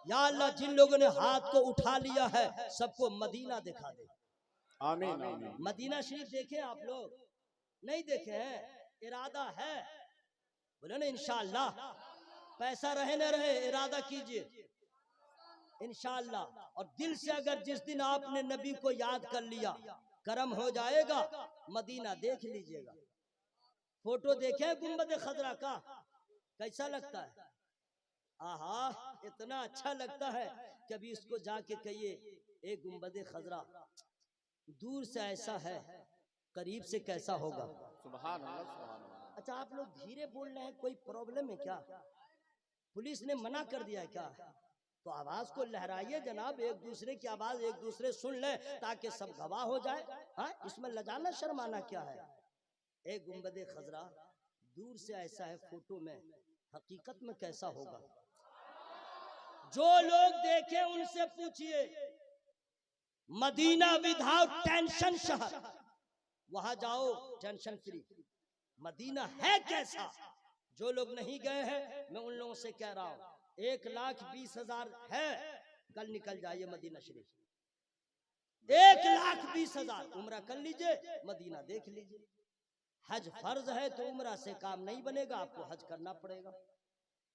या अल्लाह जिन लोगों ने हाथ को उठा लिया है सबको मदीना दिखा दे। आमीन आमीन। मदीना शरीफ देखे आप लोग? नहीं देखे हैं? इरादा है, बोले ना इंशाअल्लाह। पैसा रहे न रहे इरादा कीजिए इंशाअल्लाह। और दिल से अगर जिस दिन आपने नबी को याद कर लिया करम हो जाएगा, मदीना देख लीजिएगा। फोटो देखे गुंबद खजरा का, कैसा लगता है? आहा, इतना अच्छा लगता है। कभी इसको जाके कहिए एक गुंबद खजरा दूर से ऐसा है, करीब से कैसा होगा? सुभान अल्लाह सुभान अल्लाह। अच्छा, आप लोग धीरे बोल रहे हैं, कोई प्रॉब्लम है क्या? पुलिस ने मना कर दिया है क्या? तो आवाज को लहराइए जनाब, एक दूसरे की आवाज एक दूसरे सुन ले ताकि सब गवाह हो जाए। हाँ, इसमें लजाना शर्माना क्या है? एक गुंबद खजरा दूर से ऐसा है, फोटो में, हकीकत में कैसा होगा? जो लोग देखे उनसे पूछिए। मदीना विदाउट टेंशन शहर, वहां जाओ टेंशन फ्री। मदीना है कैसा? जो लोग नहीं गए हैं मैं उन लोगों से कह रहा हूं, 1,20,000 है, कल निकल जाइए मदीना शरीफ। 1,20,000 उम्रा कर लीजिए, मदीना देख लीजिए। हज फर्ज है तो उम्रा से काम नहीं बनेगा, आपको हज करना पड़ेगा।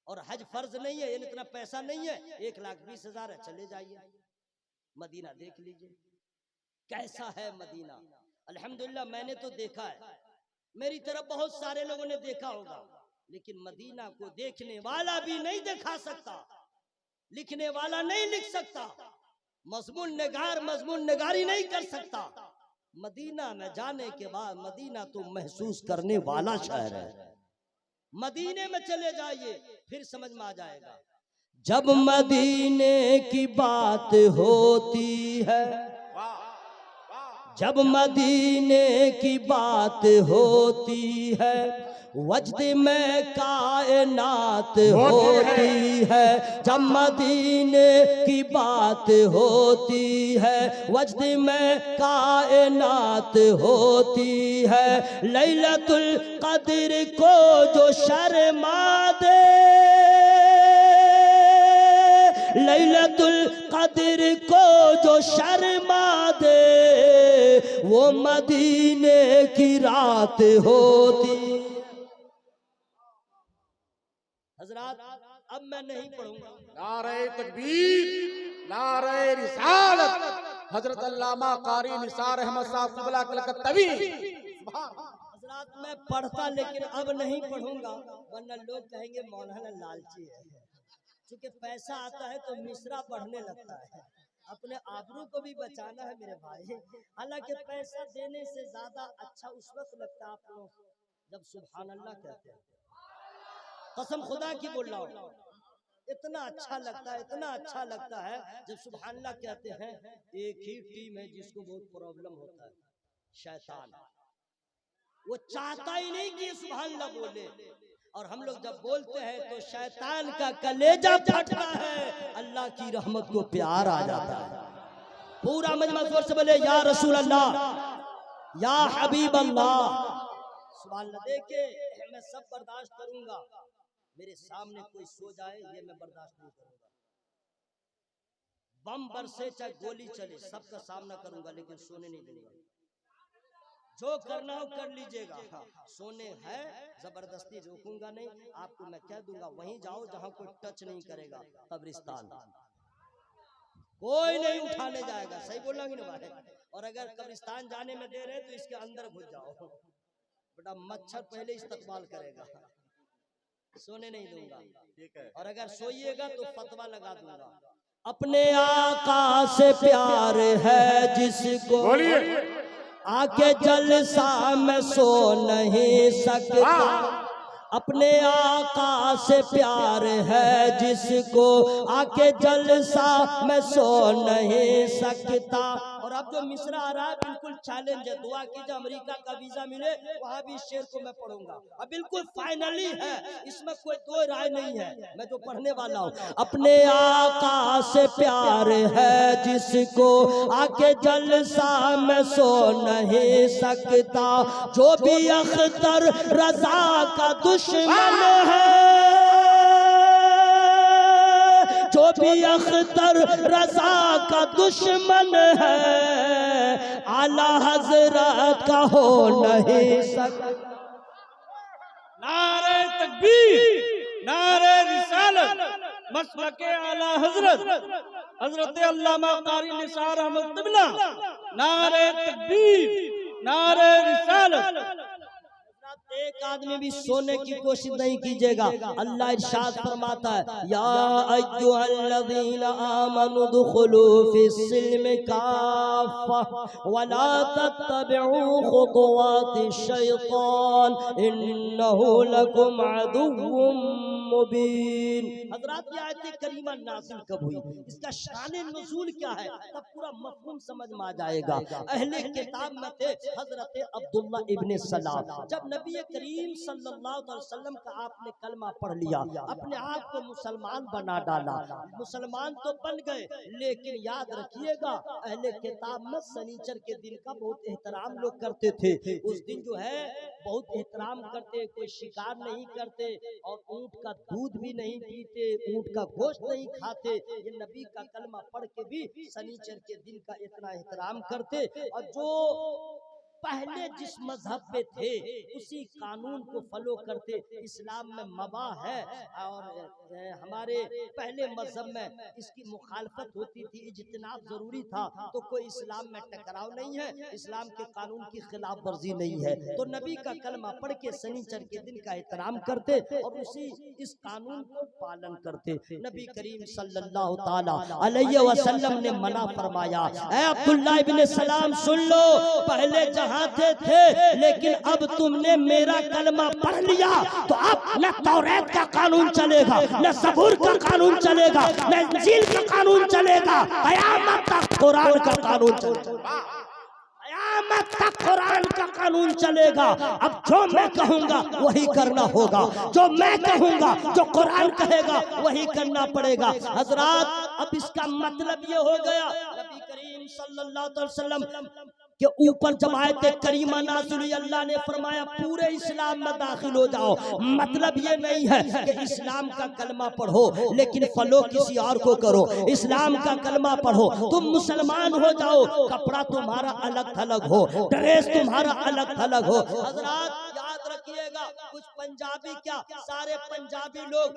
और हज फर्ज नहीं है, इतना पैसा नहीं है, 1,20,000 है, चले जाइए मदीना देख लीजिए कैसा है मदीना। अल्हम्दुलिल्लाह मैंने तो देखा है, मेरी तरफ बहुत सारे लोगों ने देखा होगा, लेकिन मदीना को देखने वाला भी नहीं दिखा सकता, लिखने वाला नहीं लिख सकता, मजमून निगार मजमून निगारी नहीं कर सकता। मदीना में जाने के बाद मदीना तो महसूस करने वाला शहर है। मदीने में चले जाइए फिर समझ में आ जाएगा। जब मदीने की बात होती है, जब मदीने की बात होती है, वजद में कायनात होती है। जब मदीने की बात होती है, वजद में कायनात होती है। लैलतुल कद्र को जो शर्मा दे, लैलतुल कद्र को जो शर्मा दे, वो मदीने की रात होती। हजरात, अब मैं नहीं पढ़ूंगा। नारे तकबीर, नारे रिसालत, हजरत अल्लामा कारी निसार अहमद साहब क़िबला कलकत्तवी। हजरात मैं पढ़ता लेकिन अब नहीं पढ़ूंगा, वरना लोग कहेंगे मौलाना लालची है। क्योंकि पैसा आता है तो मिसरा बढ़ने लगता है। अपने आबरू को भी बचाना है मेरे भाई। हालांकि पैसा देने से ज्यादा अच्छा उस वक्त लगता है आप लोग जब सुभान अल्लाह कहते हैं। कसम खुदा की बोल रहा हूँ, इतना अच्छा लगता है, इतना अच्छा लगता है जब सुभान अल्लाह कहते हैं। एक ही टीम है जिसको बहुत प्रॉब्लम होता है, शैतान। वो चाहता ही नहीं कि सुभान अल्लाह बोले, और हम लोग जब बोलते हैं तो शैतान का कलेजा फटता है, अल्लाह की रहमत को प्यार आ जाता है। पूरा मजमा जोर से बोले या रसूल अल्लाह, या हबीब अल्लाह। सुभान अल्लाह। देखिए मैं सब बर्दाश्त करूंगा, मेरे सामने कोई सो जाए ये मैं बर्दाश्त नहीं करूंगा। बम बरसे चाहे गोली चले, सबका सामना करूंगा, लेकिन सोने नहीं दूंगा। जो करना हो कर लीजिएगा। हाँ, सोने है जबरदस्ती रोकूंगा नहीं। आपको मैं कह दूंगा वहीं जाओ जहां कोई टच नहीं करेगा, कब्रिस्तान। कोई नहीं उठाने जाएगा, सही बोला कि नहीं भाई? और अगर कब्रिस्तान जाने में दे रहे तो इसके अंदर घुस जाओ, बेटा मच्छर पहले इस्तकबाल करेगा। सोने नहीं दूंगा, ठीक है। और अगर सोइएगा तो फतवा लगा दूंगा। अपने आका से प्यार है जिसको, आके जलसा में सो नहीं सकता। अपने आका से प्यार है जिसको, आके जलसा में सो नहीं सकता। और अब जो मिसरा आ रहा है बिल्कुल चैलेंज है, दुआ कीजिए अमेरिका का वीजा मिले, वहां भी शेर को मैं पढ़ूंगा। अब बिल्कुल फाइनली है, इसमें कोई दो राय नहीं है, मैं जो पढ़ने वाला हूँ। अपने आका से प्यार है जिसको, आके जलसा में सो नहीं सकता। जो भी अख्तर रजा का दुश्मन है, जो भी अख्तर रजा का दुश्मन है आला हजरत का हो नहीं सकता। नारे तकबीर, नारे रिसालत, मसलके आला हजरत हजरत अल्लामा कारी निसार अहमद क़िबला। नारे तकबीर, नारे रिसालत। एक आदमी भी सोने की कोशिश नहीं कीजिएगा। अल्लाह इरशाद फरमाता है, या अय्युहल्लज़ीना आमनु दुखुलू फिस्सिल्मि काफ़ा वला तत्तबिउ खुतुवातिश शैतान इन्नहु लकुम अदुव्वुम मुबीन। हज़रात ये आयत करीमा नाज़िल कब हुई, इसका शान नुज़ूल क्या है, तब पूरा मफ़हूम समझ में आ जाएगा। अहले किताब में थे हज़रत अब्दुल्ला इब्न सलाम। जब नबी करीम सल्लल्लाहु अलैहि वसल्लम का आपने कलमा पढ़ लिया, अपने आप को मुसलमान बना डाला, मुसलमान तो बन गए, लेकिन याद रखिएगा अहले किताब में सनीचर के दिन का बहुत एहतराम लोग करते थे। उस दिन जो है बहुत एहतराम करते, कोई शिकार नहीं करते और ऊंट का दूध भी नहीं पीते, ऊंट का गोश्त नहीं खाते। ये नबी का कलमा पढ़ के भी सनीचर के दिन का इतना एहतराम करते। और जो पहले जिस मजहब पे थे उसी कानून को फॉलो करते। इस्लाम में मबा है और हमारे पहले मजहब में इसकी मुखालफत होती थी, इज्तिनाब जरूरी था, तो कोई इस्लाम में टकराव नहीं है, इस्लाम के कानून की खिलाफ वर्जी नहीं है। तो नबी का कलमा पढ़ के शनिचर के दिन का एहतराम करते और उसी इस कानून को पालन करते। नबी करीम सल्लल्लाहु ताला अलैहि वसल्लम ने मना फरमाया, ऐ अब्दुल्ला इब्न सलाम सुन लो, पहले जहाते थे लेकिन अब तुमने मेरा कलमा पढ़ लिया तो अब न तौरात का कानून चलेगा, न ज़बूर का कानून चलेगा, न इंजील का कानून चलेगा, क़यामत तक कुरान का कानून चलेगा, क़यामत तक कुरान का कानून चलेगा। अब जो मैं कहूँगा वही करना होगा, जो मैं कहूँगा, जो कुरान कहेगा वही करना पड़ेगा। हजरात अब इसका मतलब ये हो गया, नबी करीम सल्लल्लाहु अलैहि वसल्लम के ऊपर जब आयत करीमा नाज़िल हुई, अल्लाह ने फरमाया पूरे इस्लाम में दाखिल हो जाओ। मतलब ये नहीं है कि इस्लाम का कलमा पढ़ो लेकिन फॉलो किसी और को करो। इस्लाम का कलमा पढ़ो, तुम मुसलमान हो जाओ, कपड़ा तुम्हारा अलग थलग हो, ड्रेस तुम्हारा अलग थलग हो। हजरात याद रखिएगा, कुछ पंजाबी क्या सारे पंजाबी लोग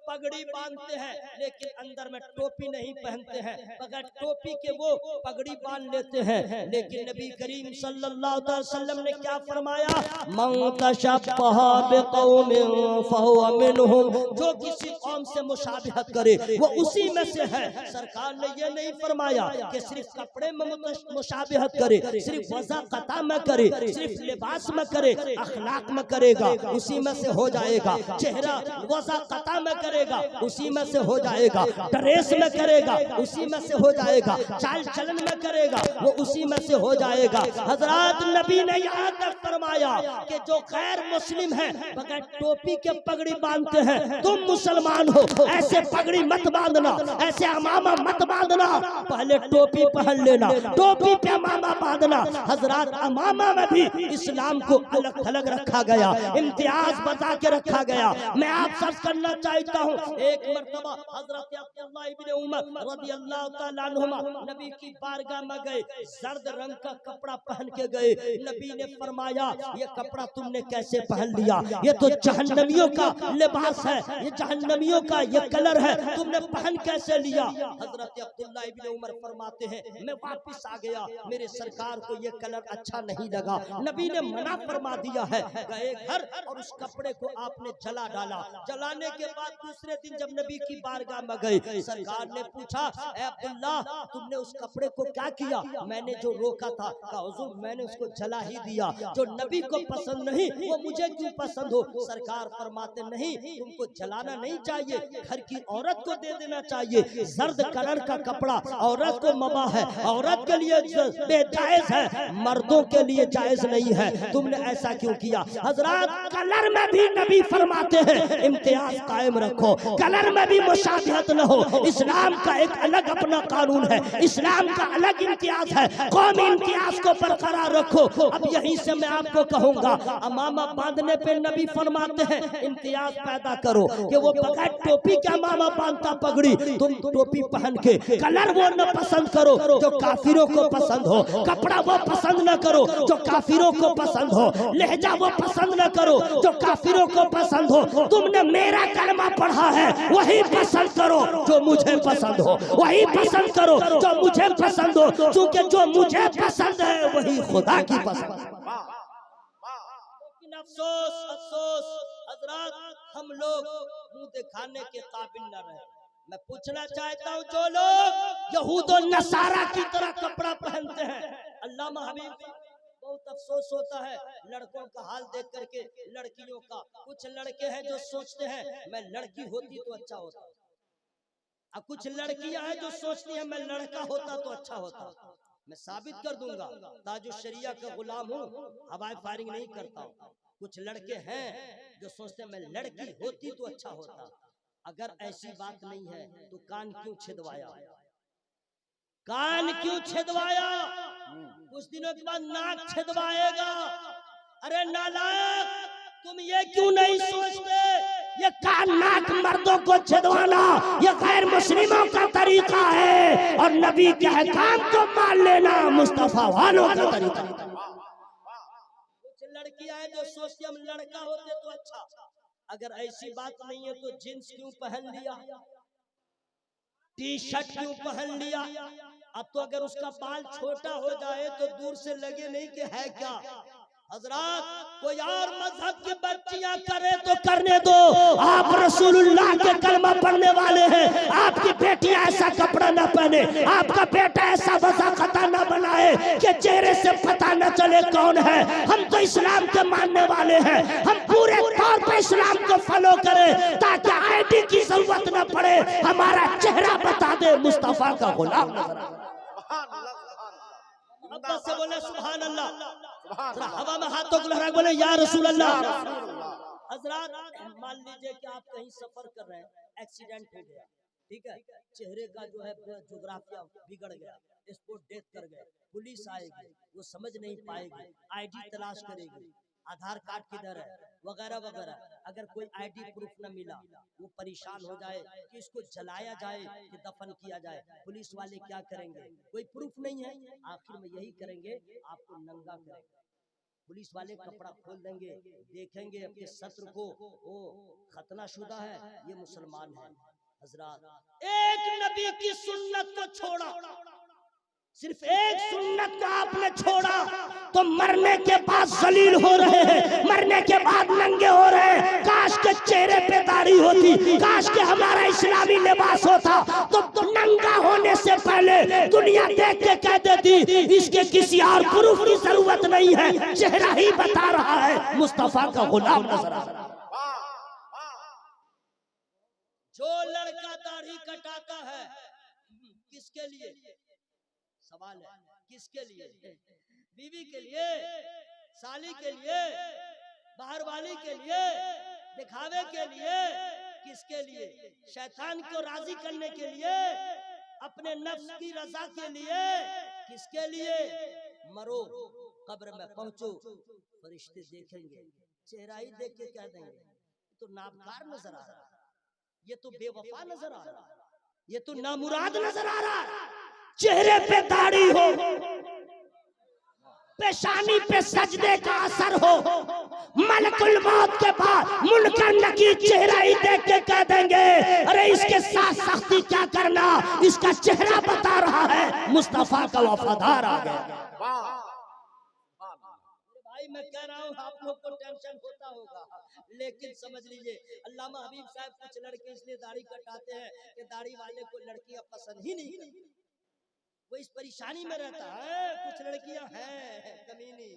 पगड़ी बांधते हैं लेकिन अंदर में टोपी नहीं पहनते हैं, बगैर टोपी के वो पगड़ी बांध लेते हैं। लेकिन नबी करीम सल्लल्लाहु अलैहि वसल्लम ने क्या फरमाया, मन तशब्बहा बिक़ौमिन फहुवा मिनहुम, जो किसी कौम से मुशाबिहत करे वो उसी में से है। सरकार ने ये नहीं फरमाया कि सिर्फ कपड़े में मुशाबिहत करे, सिर्फ वज़ा क़ता में करे, सिर्फ लिबास में करे, अखलाक में करेगा उसी में से हो जाएगा, चेहरा वज़ा क़ता में करेगा उसी में से हो जाएगा, ड्रेस में करेगा उसी में से हो जाएगा, चाल चलन में करेगा वो उसी में से हो जाएगा। हजरात नबी ने यहाँ तक फरमाया कि जो गैर मुस्लिम है बगैर टोपी के पगड़ी बांधते हैं, तुम मुसलमान हो ऐसे पगड़ी मत बांधना, ऐसे अमामा मत बांधना, पहले टोपी पहन लेना, टोपी पे अमामा बांधना। हजरात अमामा में भी इस्लाम को अलग थलग रखा गया, इम्तियाज बता के रखा गया। मैं आप सब करना चाहता हूँ, एक मर्तबा हजरत अब्दुल्लाह इब्न उमर रज़ियल्लाहु तआला अन्हुमा नबी की बारगाह में गए, जर्द रंग का कपड़ा पहन के गए। नबी ने फरमाया ये कपड़ा तुमने कैसे पहन लिया, ये तो जहन्नमियों का लिबास है, ये जहन्नमियों का ये कलर है, तुमने पहन कैसे लिया। हजरत अब्दुल्लाह इब्न उमर फरमाते हैं मैं वापस आ गया, मेरे सरकार को ये कलर अच्छा नहीं लगा, नबी ने मना फरमा दिया है। गए घर और उस कपड़े को आपने जला डाला। जलाने के बाद दूसरे दिन जब नबी की बारगाह में गए, सरकार ने पूछा ए अब्दुल्ला तुमने उस कपड़े को क्या किया। मैंने जो रोका था, कहा हुजूर मैंने उसको जला ही दिया, जो नबी को पसंद नहीं वो मुझे क्यों पसंद हो। सरकार फरमाते नहीं तुमको जलाना नहीं चाहिए, घर की औरत को दे देना चाहिए। जर्द कलर का कपड़ा औरत को मबा है, औरत के लिए जायज है, मर्दों के लिए जायज नहीं है, तुमने ऐसा क्यों किया। हजरात कलर में भी नबी फरमाते हैं इम्तियाज कायम रखो, कलर में भी मुशाबहत न हो। इस्लाम का एक अलग अपना कानून है, इस्लाम का अलग इम्तियाज है, कौमी इम्तियाज को बरकरार रखो। अब यहीं से मैं आपको कहूंगा, अमामा बांधने पे नबी फरमाते हैं इम्तियाज पैदा करो कि वो बगैर टोपी का अमामा बांधता पगड़ी, तुम टोपी पहन के। कलर वो न पसंद करो जो काफिरों को पसंद हो, कपड़ा वो पसंद न करो जो काफिरों को पसंद हो, लहजा वो पसंद न करो जो काफिरों को पसंद हो। तुमने मेरा कलमा पढ़ा है वही पसंद करो जो मुझे पसंद हो, वही पसंद करो जो मुझे पसंद हो, क्योंकि जो मुझे पसंद है वही खुदा की पसंद है। लेकिन अफसोस अफसोस हजरात, हम लोग मुंह दिखाने के काबिल न रहे। मैं पूछना चाहता हूँ, जो लोग यहूद और नसारा की तरह कपड़ा पहनते हैं, अल्लामा हबीब, बहुत अफसोस होता है लड़कों का हाल देख करके, लड़कियों का। कुछ लड़के हैं जो सोचते हैं मैं लड़की होती तो अच्छा होता, अब कुछ लड़कियां हैं जो सोचती हैं मैं लड़का होता तो अच्छा होता। मैं साबित कर दूंगा, ताजुश शरिया का गुलाम हूँ, हवाई फायरिंग नहीं करता हूँ। कुछ लड़के हैं जो सोचते हैं मैं लड़की होती तो अच्छा होता। अगर ऐसी बात नहीं है तो कान क्यों छिदवाया, कान क्यों छिदवाया? कुछ दिनों के बाद नाक छिदवाएगा। अरे नालायक, तुम ये क्यों नहीं सोचते ये कान नाक मर्दों को छिदवाना ये गैर मुस्लिमों का तरीका है, और नबी के अहकाम को मान लेना मुस्तफा वालों का तरीका। कुछ लड़कियां हैं जो सोचती हम लड़का होते तो अच्छा। अगर ऐसी बात नहीं है तो जींस क्यों पहन लिया, टी शर्ट क्यों पहन लिया? अब तो अगर उसका बाल छोटा हो जाए तो दूर से लगे नहीं कि है क्या। हजरात, कोई और मजहब की बच्चियां करे तो करने दो, आप रसूलुल्लाह के कलमा पढ़ने वाले हैं। आपकी बेटियां ऐसा कपड़ा न पहने, आपका बेटा ऐसा वज़ाक़ता न बनाए कि चेहरे से पता न चले कौन है। हम तो इस्लाम के मानने वाले हैं, हम पूरे तौर पे इस्लाम को फॉलो करें ताकि आईडी की जरूरत न पड़े, हमारा चेहरा बता दे मुस्तफा का गुलाम नजर आए। अब्बास से बोले सुभान अल्लाह, हवा में हाथों को लहरा बोले या रसूल अल्लाह। हजरात, मान लीजिए कि आप कहीं सफर कर रहे हैं, एक्सीडेंट हो गया, ठीक है, चेहरे का जो है ज्योग्राफिया बिगड़ गया, स्पॉट डेथ कर गए, पुलिस आएगी, वो समझ नहीं पाएगी, आईडी तलाश करेगी, आधार कार्ड किधर है वगैरह वगैरह। अगर कोई आईडी प्रूफ न मिला, वो परेशान हो जाए कि इसको जलाया जाए कि दफन किया जाए। पुलिस वाले क्या करेंगे, कोई प्रूफ नहीं है, आखिर में यही करेंगे, आपको नंगा करेंगे। पुलिस वाले कपड़ा खोल देंगे, देखेंगे अपने शत्रु को, वो खतनाशुदा है, ये मुसलमान है। हजरात, एक नबी की सुन्नत को छोड़ा, सिर्फ एक सुन्नत को आपने छोड़ा तो मरने के बाद जलील हो रहे हैं, मरने के बाद नंगे हो रहे हैं। काश के चेहरे पे दाढ़ी होती, काश के हमारा इस्लामी लिबास होता तो नंगा होने से पहले दुनिया देख के कह देती इसके किसी और प्रूफ की जरूरत नहीं है, चेहरा ही बता रहा है मुस्तफा का गुलाम नजर आ रहा है। जो लड़का दाढ़ी कटाता है किसके लिए? सवाल है, किसके लिए? बीवी के लिए, साली के लिए, बाहर वाली के लिए, दिखावे के लिए, किसके लिए? शैतान को राजी करने के लिए, अपने नफ्स की रजा के लिए, किसके लिए? मरो, कब्र में पहुंचो, फरिश्ते देखेंगे, चेहरा ही देख के कह देंगे तो नाबकार नजर आ रहा है, ये तो बेवफा नजर आ रहा है, ये तो नामुराद नजर आ रहा है। चेहरे पे दाढ़ी हो, पेशानी पे सजदे का असर हो, मलकुल मौत के बाद मुनकर नकीर चेहरा ही देख के कह देंगे अरे इसके साथ सख्ती क्या करना, इसका चेहरा बता रहा है मुस्तफा का वफादार आ गया। भाई मैं कह रहा हूँ आप लोग को टेंशन होता होगा, लेकिन समझ लीजिए अल्लामा हबीब साहब कुछ लड़के इसलिए दाढ़ी कटाते हैं कि दाढ़ी वाले को लड़कियां पसंद ही नहीं करती, वो इस परेशानी में रहता है। कुछ लड़कियां हैं कमीनी,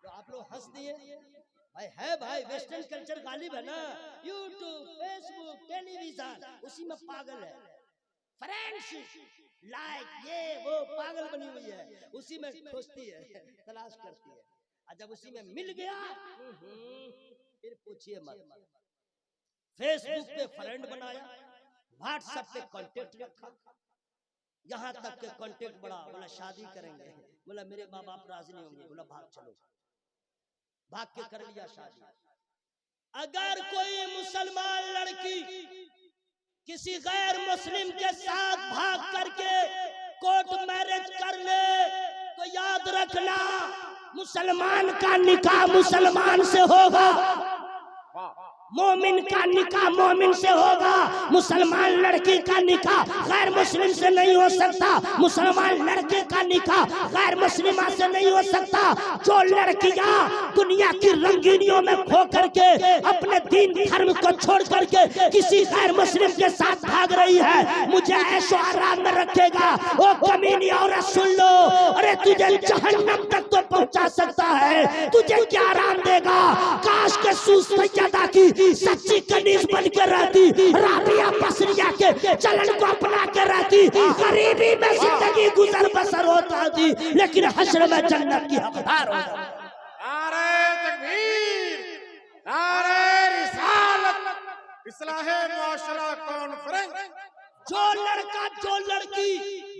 तो आप लोग हंस दिए भाई, है भाई, वेस्टर्न कल्चर गालिब है ना, यूट्यूब, फेसबुक, टेलीविजन, उसी में पागल है, फ्रेंडशिप, लाइक, ये वो पागल बनी हुई है, उसी में खोजती है, तलाश करती है। और जब उसी में मिल गया फिर पूछिए मत। फेसबुक पे फ्रेंड बनाया, व्हाट्सएप पे कांटेक्ट रखा, यहाँ तक के कांटेक्ट बढ़ा, बोला शादी करेंगे, बोला मेरे माँ बाप राजी नहीं होंगे, बोला भाग चलो, भाग के कर लिया शादी। अगर कोई मुसलमान लड़की किसी गैर मुस्लिम के साथ भाग करके कोर्ट मैरिज कर ले तो याद रखना मुसलमान का निकाह मुसलमान से होगा, मोमिन का निकाह मोमिन से होगा। मुसलमान लड़की का निकाह गैर मुस्लिम से नहीं हो सकता, मुसलमान लड़के का निकाह गैर मुस्लिमा से नहीं हो सकता। जो लड़कियां दुनिया की रंगीनियों में खो करके अपने दीन धर्म को छोड़ करके किसी गैर मुस्लिम के साथ भाग रही है, मुझे ऐशो आराम में रखेगा। ओ कमीनी औरत सुन लो, अरे तुझे जहन्नम तक तो पहुंचा सकता है, तुझे क्या आराम देगा। काश के सूस सैयदा की सच्ची कनीज बन के रहती, राबिया बसरिया के चलन को अपना के रहती, गरीबी में जिंदगी गुजर बसर होता थी, लेकिन हश्र में जन्नत की हकदार होता। नारे तकबीर, नारे रिसालत, इस्लाहे मुआशरा कॉन्फ्रेंस। जो लड़का जो लड़की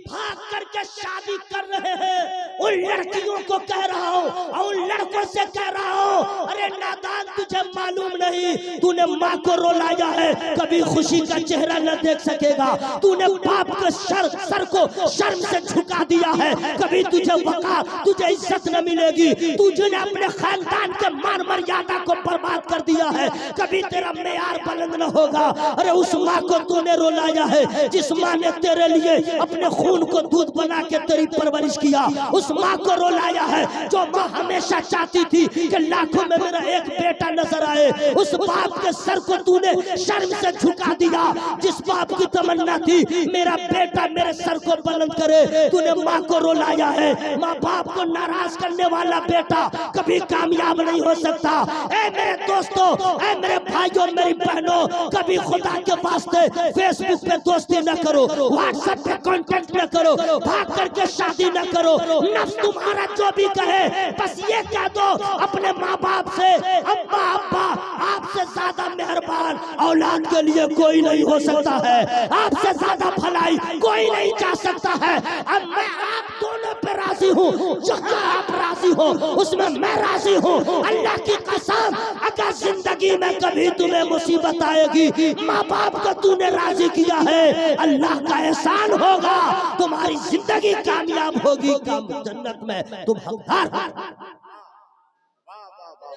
भाग करके शादी कर रहे हैं उन लड़कियों को कह रहा हूँ और उन लड़कों से कह रहा हूँ, अरे नादान तुझे मालूम नहीं, तूने माँ को रुलाया है, कभी खुशी का चेहरा न देख सकेगा। तूने बाप के सर को शर्म से झुका दिया है, कभी तुझे वक़ार तुझे इज्जत न मिलेगी। तुझे अपने खानदान के मान मर्यादा को बर्बाद कर दिया है, कभी तेरा मेयार बुलंद न होगा। अरे उस माँ को तूने रुलाया है जिस माँ ने तेरे लिए अपने खून को दूध बना के तेरी परवरिश किया, उस माँ को रुलाया है जो माँ हमेशा चाहती थी कि लाखों में मेरा एक बेटा नजर आए। उस बाप के सर को तूने शर्म से झुका दिया, जिस बाप की तमन्ना थी मेरा बेटा मेरे सर को बुलंद करे, तूने माँ को रुलाया है। माँ बाप को नाराज करने वाला बेटा कभी कामयाब नहीं हो सकता। ऐ मेरे दोस्तों, ऐ मेरे भाइयों, मेरी बहनों, कभी खुदा के वास्ते फेसबुक पे दोस्ती न करो, व्हाट्सएप पे कांटेक्ट न करो, भाग करके शादी न करो। नफ्स तुम्हारा जो भी कहे बस ये कह दो अपने माँ बाप से, अम्मा अब्बा आपसे ज्यादा मेहरबान औलाद के लिए कोई नहीं हो सकता है, आपसे ज्यादा भलाई कोई नहीं चाह सकता है। अब मैं आप दोनों पे राजी हूँ, जहाँ आप राजी हो उसमें मैं राजी हूँ। अल्लाह की कसम, अगर जिंदगी में कभी तुम्हें मुसीबत आएगी, माँ बाप को तूने राजी किया है, अल्लाह का एहसान होगा, तुम्हारी जिंदगी कामयाब होगी, जन्नत में तुम हकदार हो।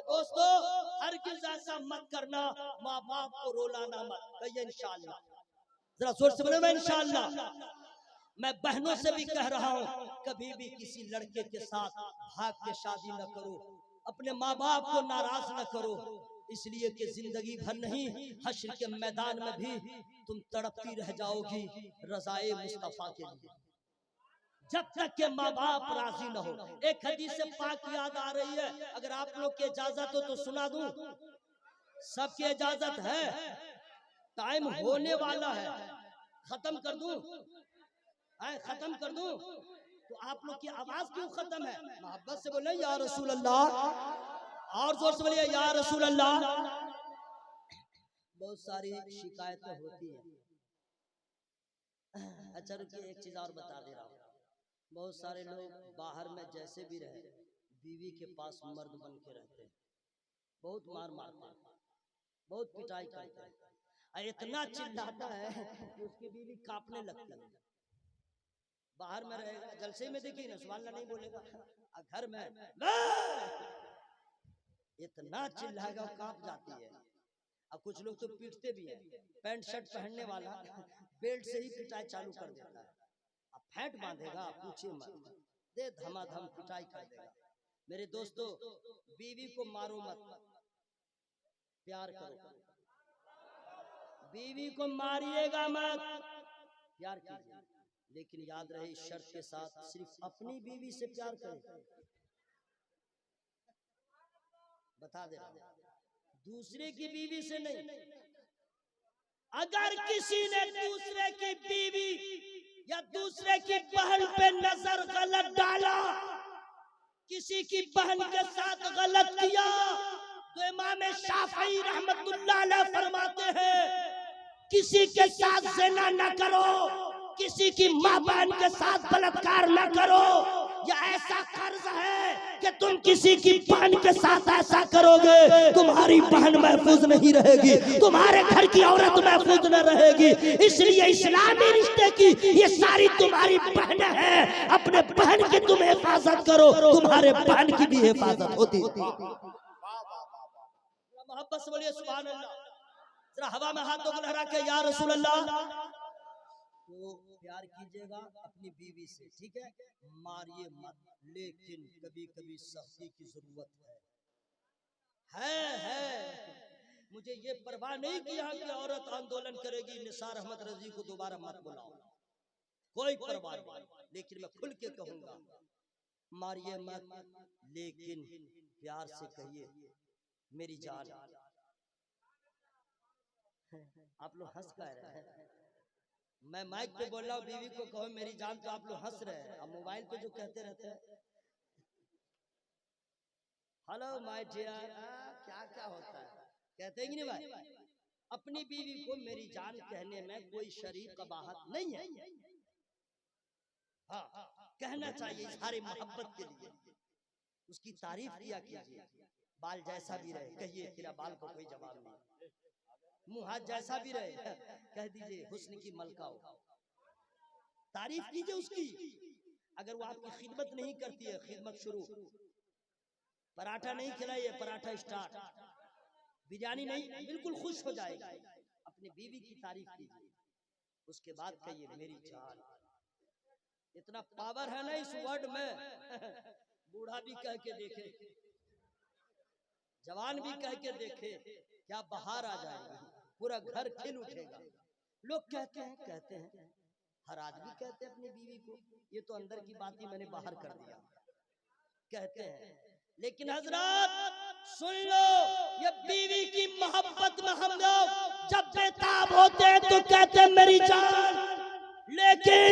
दोस्तों हरगिज़ ऐसा मत करना, माँ बाप को रुलाना मत, कहिए इंशाअल्लाह, जरा जोर से बोलो मैं इंशाअल्लाह। मैं बहनों से भी कह रहा हूँ, कभी भी किसी लड़के के साथ भाग के शादी न करो, अपने माँ बाप को नाराज न करो, इसलिए कि जिंदगी भर नहीं हश्र के मैदान में भी तुम तड़पती रह जाओगी रज़ाए मुस्तफा के लिए, जब तक के माँ बाप राजी न हो। एक हदीस से पाक याद आ रही है, अगर आप लोग की इजाजत हो तो सुना दूं। सबकी इजाजत है, टाइम होने वाला है, खत्म कर दूं, खत्म कर दूं तो आप लोग की आवाज क्यों खत्म है? मोहब्बत से बोले या रसूल अल्लाह, और जोर से बोलिए या रसूल अल्लाह। बहुत सारी शिकायतें होती हैं। अच्छा रुकिए, एक चीज और बता दे रहा हूँ। बहुत सारे लोग बाहर में जैसे भी रहे बीवी के पास मर्द बन के रहते हैं, बहुत मार मारते हैं, बहुत पिटाई करते हैं, इतना चिल्लाता है कि उसकी बीवी कांपने लगती है। बाहर में रहेगा, जलसे में देखिए ना सुभान अल्लाह नहीं बोलेगा, घर में इतना चिल्लाएगा कांप जाती है। अब कुछ लोग तो पीटते भी हैं, पैंट शर्ट पहनने वाला बेल्ट से ही पिटाई चालू कर देता है, अब फैट बांधेगा पूछिए मत, दे धमाधम पिटाई कर देगा। मेरे दोस्तों, बीवी को मारो मत, प्यार करो, बीवी को मारिएगा मत, प्यार कीजिए, लेकिन याद रहे इस शर्त के साथ सिर्फ अपनी बीवी से प्यार करें। बता दे रहा, दूसरे की बीवी से नहीं। अगर किसी ने दूसरे की बीवी या दूसरे की बहन पे नजर गलत डाला, किसी की बहन के साथ गलत किया तो इमाम शाफई रहमतुल्लाह अलैह फरमाते हैं किसी के साथ ज़िना न करो, किसी की माँ बहन के साथ बलात्कार न करो। यह ऐसा कर्ज है कि तुम किसी की बहन के साथ ऐसा करोगे तुम्हारी बहन महफूज नहीं रहेगी, तुम्हारे घर की औरत महफूज न रहेगी। इसलिए इस्लामी रिश्ते की ये सारी तुम्हारी बहन है, अपने बहन की तुम हिफाजत करो, तुम्हारे बहन की भी हिफाजत होती। मोहब्बत से बोलिए सुभान अल्लाह। जरा हवा में हाथों को लहरा के या रसूल अल्लाह। तो प्यार कीजिएगा अपनी बीवी से, ठीक है, मारिए मत, लेकिन कभी कभी सख्ती की जरूरत है। मुझे ये परवाह नहीं कि यहाँ की औरत आंदोलन करेगी निसार अहमद रजी को दोबारा मत बुलाओ, कोई परवाह नहीं, लेकिन मैं खुल के कहूंगा मारिए मत, लेकिन प्यार से कहिए मेरी जान। आप लोग हंस कर रहे हैं, मैं माइक पे बोल रहा हूँ, बीवी को कहो मेरी जान, तो आप लोग हंस रहे हैं। अब मोबाइल पे जो कहते रहते हैं हेलो माय डियर, क्या क्या होता है, कहते हैं कि नहीं भाई? अपनी बीवी को मेरी जान कहने में कोई शरीक कबाहत नहीं है। हाँ, कहना चाहिए इज़हारे मोहब्बत के लिए, उसकी तारीफ किया कीजिए। बाल जैसा भी रहे कहिए तेरा बाल को कोई जवाब नहीं, मुंह हाथ जैसा भी रहे कह दीजिए हुस्न की मलका हो, तारीफ कीजिए उसकी। अगर वो आपकी खिदमत नहीं करती है, खिदमत शुरू, पराठा नहीं खिलाइए, पराठा स्टार्ट, बिरयानी नहीं, बिल्कुल खुश हो जाएगी। अपनी बीवी की तारीफ कीजिए, उसके बाद कहिए मेरी जान। इतना पावर है ना इस वर्ड में बूढ़ा भी कह के देखे, जवान भी कह के देखे, क्या बहार आ जाएगी, पूरा घर खिल उठेगा। लोग कहते हैं हर आदमी कहते हैं अपनी बीवी को, ये तो अंदर की बात ही मैंने बाहर कर दिया, कहते हैं। लेकिन हजरत सुन लो, ये बीवी की मोहब्बत में हम लोग जब बेताब होते हैं तो कहते हैं मेरी जान, लेकिन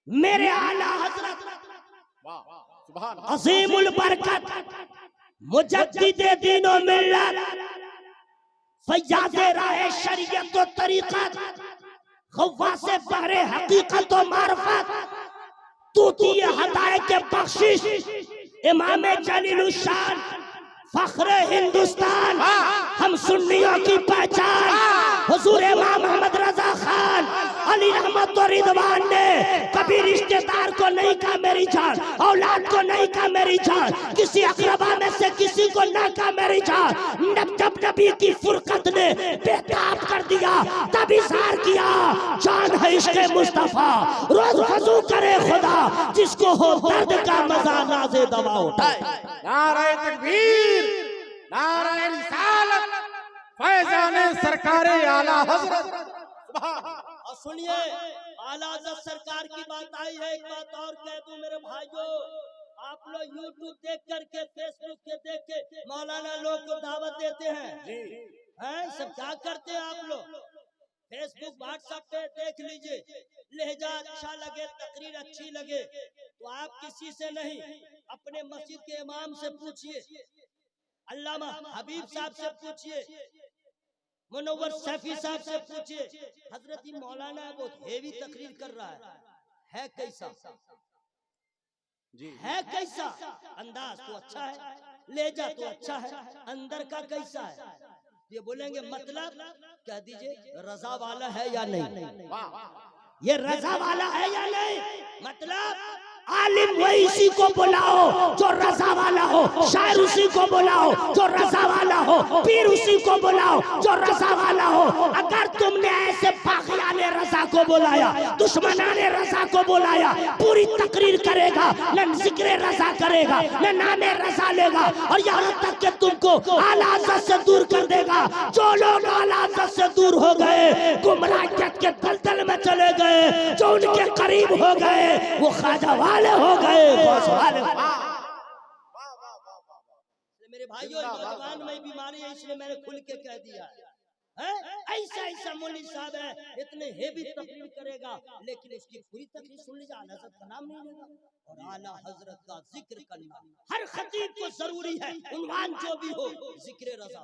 मेरे आला हजरत अजीमुल बरकत मुजद्दिदे दीन व मिल्लत फैयाज़े राहे शरीयत व तरीक़त ग़व्वासे बहरे हकीकत व मारिफत तूतिए हदायत बख्शिश इमाम जलीलुश्शान फख्रे हिंदुस्तान, हम सुन्नियों की पहचान हुजूर इमाम मोहम्मद रजा खान अली रहमत और रिदवान ने कभी रिश्तेदार को नहीं कहा मेरी जान, औलाद को नहीं कहा मेरी जान, किसी अक़रबा में से किसी को ना कहा मेरी जान। जब नबी की फुरकत ने बेताब कर दिया तब इज़हार किया जान है इश्क़े मुस्तफ़ा, रोज वज़ू करे खुदा जिसको हो दर्द का मजा नाज़े दवा उठाए। नारे तकबीर, नारे रिसालत, फैज़ाने सरकारे आला हज़रत। और सुनिए, आला हज़रत सरकार की बात आई है, एक बात और कह दूं मेरे भाइयों, आप लोग यूट्यूब देख करके, फेसबुक के देख के मौलाना लोग को दावत देते हैं, सब क्या करते हैं आप लोग? फेसबुक व्हाट्सएप पे देख लीजिए, लहजा अच्छा लगे, तकरीर अच्छी लगे तो आप किसी से नहीं, अपने मस्जिद के इमाम से पूछिए, अल्लामा हबीब साहब से पूछिए, मुनव्वर सैफी साहब से पूछिए, हजरत मौलाना बहुत हेवी तकरीर कर रहा है कैसा जी, है कैसा, अंदाज तो अच्छा है, लहजा तो अच्छा है, अंदर का कैसा है? ये बोलेंगे मतलब, कह दीजिए रजा वाला है या नहीं, ये रजा वाला है या नहीं, मतलब आलिम वही इसी को बुलाओ जो रजा वाला हो, शायर उसी को बुलाओ जो रजा वाला हो, पीर उसी को बुलाओ जो रजा वाला हो। अगर तुमने ऐसे बाग़ियाने रजा को बुलाया, दुश्मनाने रजा को बुलाया, पूरी तकरीर करेगा, न जिक्र रजा करेगा, न नामे रजा लेगा, और यहाँ तक कि तुमको आला हज़रत से दूर कर देगा। जो लोग आला हज़रत से दूर हो गए, गुमराहियत के दलदल में चले गए, जो उनके करीब हो गए वो ख्वाजा वाले हो गए, वाले। मेरे भाइयों, ईमान में बीमारी है, इसलिए मैंने खुल के कह दिया। ऐसा ऐसा मौलवी साहब है, इतने हेवी तकरीर करेगा, लेकिन उसकी पूरी तकरीर सुन लीजिए, आला हजरत का नाम नहीं लेगा। और आला हजरत का जिक्र करना हर खतीब को जरूरी है, उन्वान जो भी हो जिक्र रजा।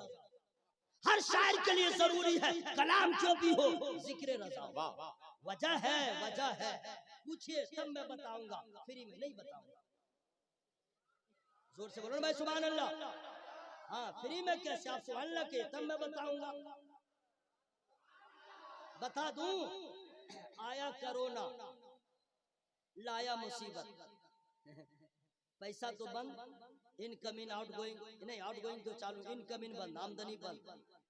हर शायर के लिए जरूरी है, कलाम जो भी हो जिक्र रजा। वजह है, पूछिए तब मैं बताऊंगा, फ्री में नहीं बताऊंगा। जोर से बोलो ना भाई सुभान अल्लाह। हाँ, फ्री में कैसे, आप सुभान अल्लाह के तब मैं बताऊंगा। बता दूं, आया कोरोना, लाया मुसीबत, पैसा तो बंद, इनकमिंग आउट गोइंग नहीं, आउट गोइंग तो चालू, इनकमिंग बंद, आमदनी बंद,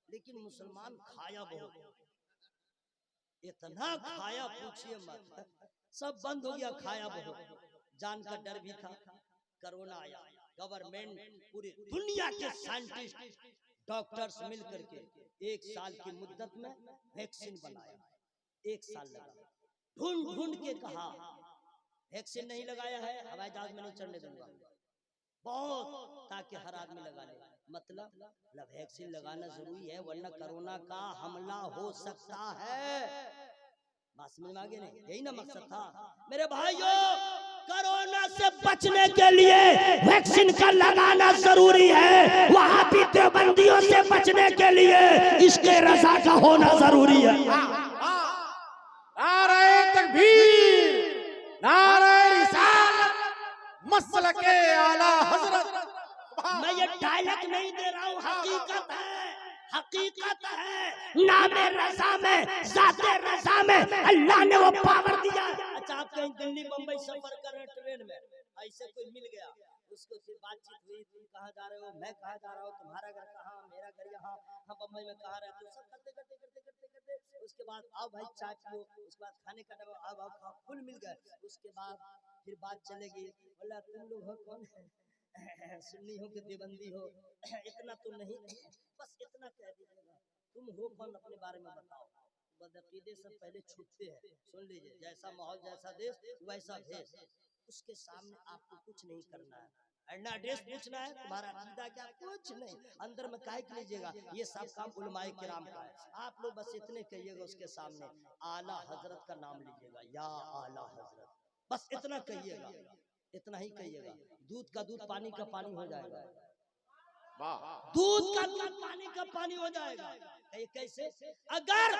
लेकिन मुसलमान खाया बहुत, इतना खाया पूछिए मत, सब बंद हो गया, खाया बहुत। जान का डर भी था, कोरोना आया, गवर्नमेंट पूरी दुनिया के साइंटिस्ट डॉक्टर्स मिल करके 1 साल की मुद्दत में वैक्सीन बनाया। 1 साल लगा, ढूंढ ढूंढ के कहा वैक्सीन नहीं लगाया है, हवाई जहाज में नहीं चढ़ने दूंगा, बहुत, ताकि हर आदमी लगा ले। मतलब वैक्सीन लगाना जरूरी है, वरना कोरोना का हमला हो सकता है। बात समझ में आ गई नहीं? यही ना मकसद था मेरे भाइयों। कोरोना से बचने के लिए वैक्सीन का लगाना जरूरी है, वहां भी देवबंदियों से बचने के लिए इसके रजा का होना जरूरी है। नारे तकबीर, नारे रिसालत, मसलके आला हजरत। मैं ये डायलॉग नहीं दे रहा हूँ, हकीकत है, हकीकत है। नामे रजा में, जाते रजा में अल्लाह ने वो पावर दिया। अच्छा, आप कहीं दिल्ली बम्बई सफर कर रहे ट्रेन में, ऐसे कोई मिल गया, उसको फिर बातचीत हुई, तुम कहाँ जा रहे हो, मैं कहाँ जा रहा हूँ, तुम्हारा घर कहाँ, मेरा घर यहाँ, हम बम्बई में कहाँ रहते हो, सब करते करते करते करते करते उसके बाद आओ भाई चाय पियो, उसके बाद खाने का डब्बा, आओ आओ खाओ, फुल मिल गए। उसके बाद फिर बात चलेगी, बोला तुम लोग हो कौन है, सुन्नी हो कि देवबंदी हो, इतना तो नहीं, बस इतना कह दीजिएगा, तुम हो कौन, अपने बारे में बताओ। बदअकीदे सब पहले छुपते हैं, सुन लीजिए, जैसा माहौल जैसा देश वैसा भेष। उसके सामने आपको कुछ नहीं करना है, ना एड्रेस पूछना है, तुम्हारा अकीदा क्या, कुछ नहीं, अंदर में काहे के लीजिएगा, ये सब काम उलमाए किराम का है। आप लोग बस इतने कहिएगा उसके सामने, आला हजरत का नाम लीजिएगा, या आला हजरत, बस इतना कहिएगा, इतना ही कहिएगा। दूध का दूध, पानी का पानी हो जाएगा, दूध का दूध पानी का पानी हो जाएगा। कैसे? अगर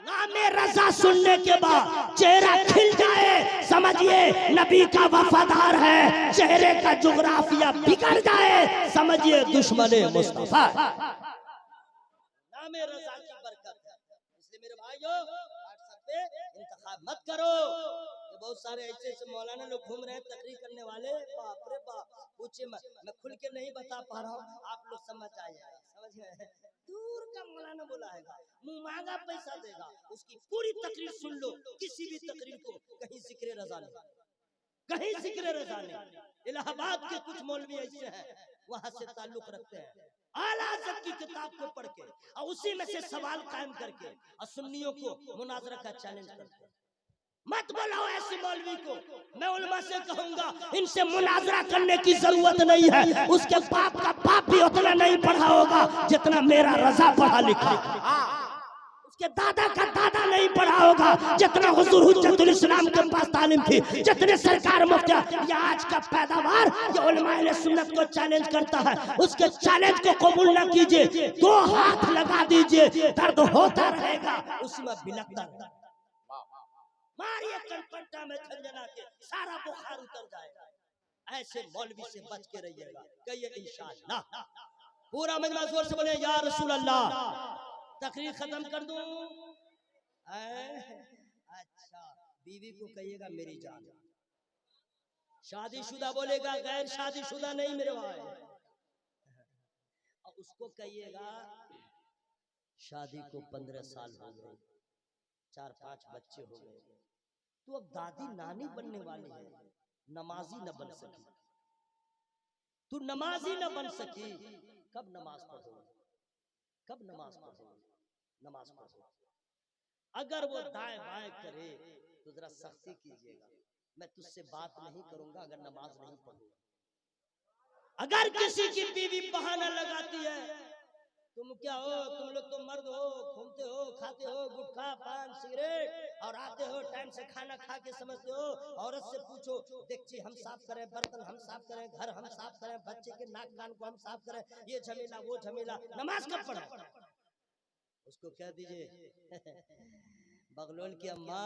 नामे रजा सुनने के बाद चेहरा खिल जाए, समझिए नबी का वफादार है, चेहरे का जुग्राफिया बिगड़ जाए, समझिए दुश्मने मुस्तफा। नामे रजा की बरकत है, इसलिए मेरे भाइयों व्हाट्सएप पे इंतखाब मत करो। बहुत सारे ऐसे ऐसे मौलाना लोग घूम रहे हैं तकरीर करने वाले, बाप रे बाप, पूछे मैं खुल के नहीं बता पा रहा हूँ, आप लोग समझ आइए, समझ गए। दूर का मौलाना बुला है, मुंह मांगा पैसा देगा, उसकी पूरी तकरीर सुन लो, किसी भी तकरीर को कहीं जिक्र रजा नहीं, कहीं जिक्र रजा नहीं। इलाहाबाद के कुछ मौलवी ऐसे हैं, वहां से ताल्लुक रखते हैं, आला हज़रत की किताब को पढ़ के और उसी में से सवाल कायम करके और सुन्नियों को मुनाजरा का चैलेंज करते हैं। मत बुलाओ ऐसे मौलवी को, मैं उलमा से कहूंगा इनसे मुनाजरा करने की जरूरत नहीं है, उसके बाप का बाप भी उतना नहीं पढ़ा होगा जितना मेरा रजा पढ़ा लिखा, उसके दादा का दादा नहीं पढ़ा होगा जितना हुजूर हुज्जतुल इस्लाम के पास तालीम थी, जितने सरकार मुफ्तिया। ये आज का पैदावार ये उलमा अहले सुन्नत को चैलेंज करता है, उसके चैलेंज को कबूल न कीजिए, 2 हाथ लगा दीजिए, दर्द होता रहेगा, उसमें बिलखता रहेगा, मारिए कनपट्टा में खंजना के, सारा बुखार उतर जाएगा। ऐसे मौलवी से बच के रहिएगा, कहिए इंशाअल्लाह। पूरा मजमा जोर से बोले या रसूल अल्लाह। तकरीर खत्म कर दूं? अच्छा, बीवी को कहिएगा मेरी जान, शादीशुदा बोलेगा, गैर शादीशुदा नहीं मेरे भाई। और उसको कहिएगा शादी को 15 साल हो गए, 4-5 बच्चे हो गए, तू अब दादी नानी बनने वाली है, नमाजी न बन सकी, तू नमाजी न बन सकी, कब नमाज पढ़ोगे, कब नमाज पढ़ोगे, नमाज पढ़ो। अगर वो दाएं बाएं करे तो जरा सख्ती कीजिएगा, मैं तुझसे बात नहीं करूंगा अगर नमाज नहीं पढ़ूंगा। अगर किसी की बीवी बहाना लगाती है तुम क्या हो, तुम लोग तो मर्द हो, घूमते हो, खाते हो गुटखा पान सिगरेट और आते हो टाइम से खाना खा के समझते हो। औरत से पूछो, देखिए हम साफ करें, बर्तन हम साफ करें, घर हम साफ करें, बच्चे के नाक कान को हम साफ करें, ये झमेला वो झमेला, नमाज कब पढ़े? उसको कह दीजिए बगलोल की अम्मा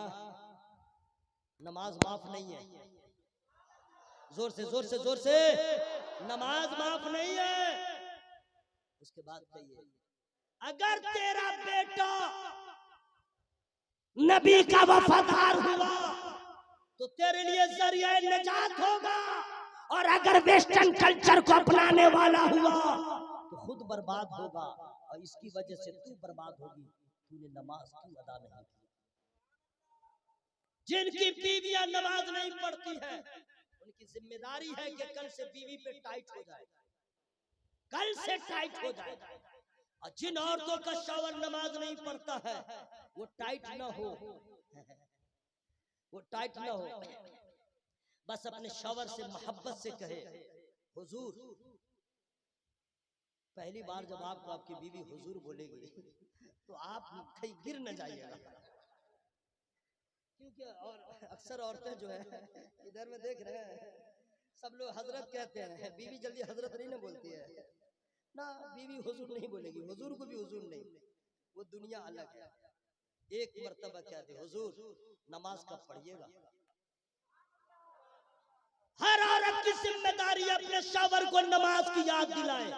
नमाज माफ नहीं है। जोर से जोर से जोर से, नमाज माफ नहीं है। उसके बाद कहिए, अगर तेरा बेटा नबी का वफादार हुआ तो तेरे लिए जरिया निजात होगा, और अगर वेस्टर्न कल्चर को अपनाने वाला हुआ तो खुद बर्बाद होगा, और इसकी वजह से तू बर्बाद होगी। तूने नमाज क्यों अदा नहीं की? जिनकी बीवियां नमाज नहीं पढ़ती है उनकी जिम्मेदारी है कि कल से बीवी पे टाइट हो जाए, कल से टाइट हो जाए। और जिन औरतों का शौहर नमाज नहीं पढ़ता है वो टाइट ना हो, वो टाइट ना हो, बस अपने शौहर से मोहब्बत से कहे, हुजूर। पहली बार जब आपको आपकी बीवी हुजूर बोलेगी तो आप कहीं गिर न जाइएगा, क्योंकि और अक्सर औरतें जो है इधर में देख रहे हैं सब लोग हजरत कहते हैं, बीवी जल्दी हजरत नहीं ना बोलती है ना, बीवी हुजूर नहीं बोलेगी, हुजूर को भी हुजूर नहीं, वो दुनिया अलग है। एक मर्तबा कहते हुजूर नमाज कब पढ़िएगा। हर औरत की जिम्मेदारी अपने शौहर को नमाज की याद दिलाए,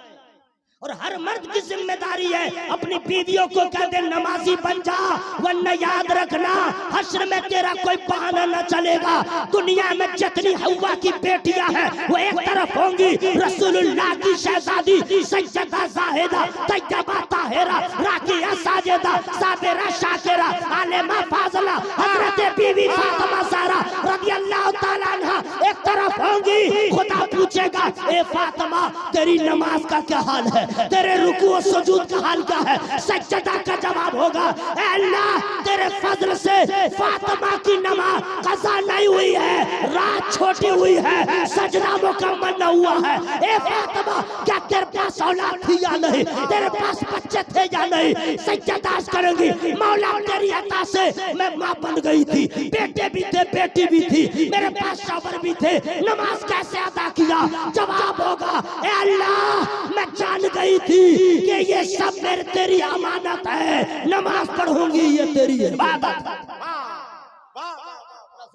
और हर मर्द की जिम्मेदारी है अपनी बीवियों को कह दे नमाजी बन जा, वरना याद रखना हश्र में तेरा कोई बहाना न चलेगा। दुनिया में जितनी हवा की बेटियां हैं वो एक तरफ होंगी, रसूलुल्लाह की शहजादी सैयदा जाहिदा तैयबा ताहिरा राकिया साजिदा साबिरा शाकिरा आलिमा फाज़िला हजरत बीवी फातिमा ज़हरा रज़ियल्लाहु ताला अन्हा एक तरफ होंगी। खुदा पूछेगा, ए फातिमा तेरी नमाज का क्या हाल है, तेरे रुकू और सुजूद का हाल क्या है? सज्जदा का जवाब होगा, ऐ अल्लाह तेरे फजल से फातिमा की नमाज कज़ा नहीं हुई है, रात छोटी हुई है, सजदा मुकम्मल न हुआ है। ए फातिमा क्या तेरे पास औलाद थी या नहीं, तेरे पास बच्चे थे या नहीं? सज्जदा करेंगी, मौला तेरी अता से मैं माँ बन गई थी, बेटे भी थे बेटी भी थी, मेरे पास शौहर भी थे, नमाज कैसे अदा किया? जवाब होगा, ए अल्लाह मैं जान गई थी कि ये सब मेरे तेरी अमानत है, नमाज पढ़ूंगी ये तेरी इबादत।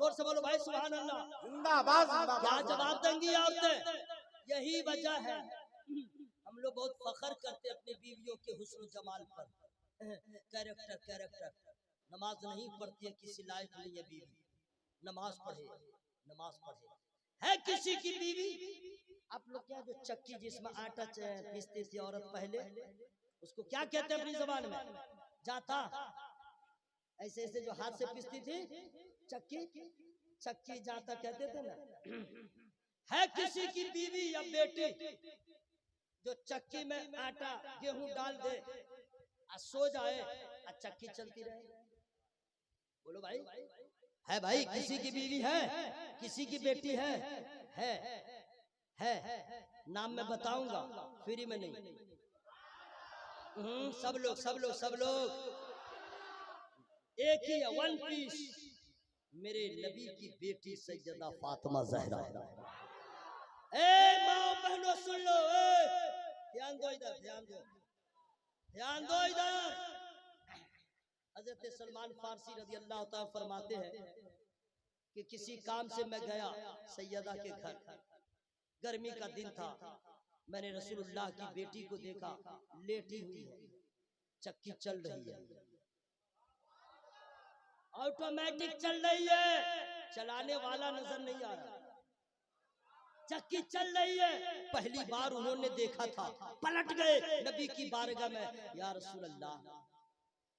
जोर से बोलो भाई सुभान अल्लाह, जिंदाबाद क्या जवाब देंगी औरतें? यही वजह है हम लोग बहुत फख्र करते अपनी बीवियों के हुस्न जमाल पर, कैरेक्टर कैरेक्टर। नमाज नहीं पढ़ती है, किसी लायक नहीं है बीवी, नमाज पढ़े नमाज पढ़े। है किसी की बीवी, आप लोग क्या जो चक्की जिसमें आटा पीसती थी औरत पहले, उसको क्या कहते हैं अपनी जबान में? जाता। ऐसे ऐसे जो हाथ से पीसती थी चक्की, चक्की जाता कहते थे ना। है किसी की बीवी या बेटी जो चक्की में आटा गेहूं डाल दे और सो जाए और चक्की चलती रहे? बोलो भाई, है भाई? किसी की बीवी है, किसी की बेटी है, नाम मैं बताऊंगा, फ्री में नहीं। सब लोग सब लोग सब लोग एक ही है, वन पीस। मेरे नबी की बेटी सैयदा फातिमा ज़हरा। ए माँ बहनों सुन लो, ध्यान दो इधर, ध्यान दो, ध्यान दो इधर। हजरत सलमान फारसी रज़ी अल्लाह तआला फरमाते हैं कि किसी काम से मैं गया सैयदा के घर, गर्मी का दिन था, मैंने रसूलुल्लाह की बेटी को देखा, लेटी हुई है, चक्की चल रही है, ऑटोमेटिक चल रही है, चलाने वाला नजर नहीं आ रहा, चक्की चल रही है। पहली बार उन्होंने देखा था, पलट गए नबी की बारगाह में, या रसूल अल्लाह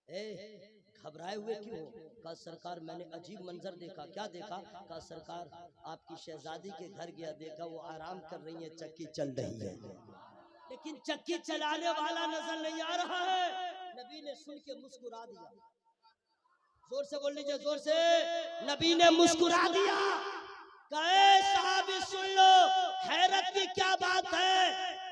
घबराए हुए क्यों हो? कहा सरकार मैंने अजीब मंजर देखा। क्या देखा? कहा सरकार आपकी शहजादी के घर गया, देखा वो आराम कर रही है, चक्की चल रही है, लेकिन चक्की चलाने वाला नजर नहीं आ रहा है। नबी ने सुन के मुस्कुरा दिया। जोर से बोल लीजिए, जोर से। नबी ने मुस्कुरा दिया, कहे साहबी सुन लो, हैरत की क्या बात है,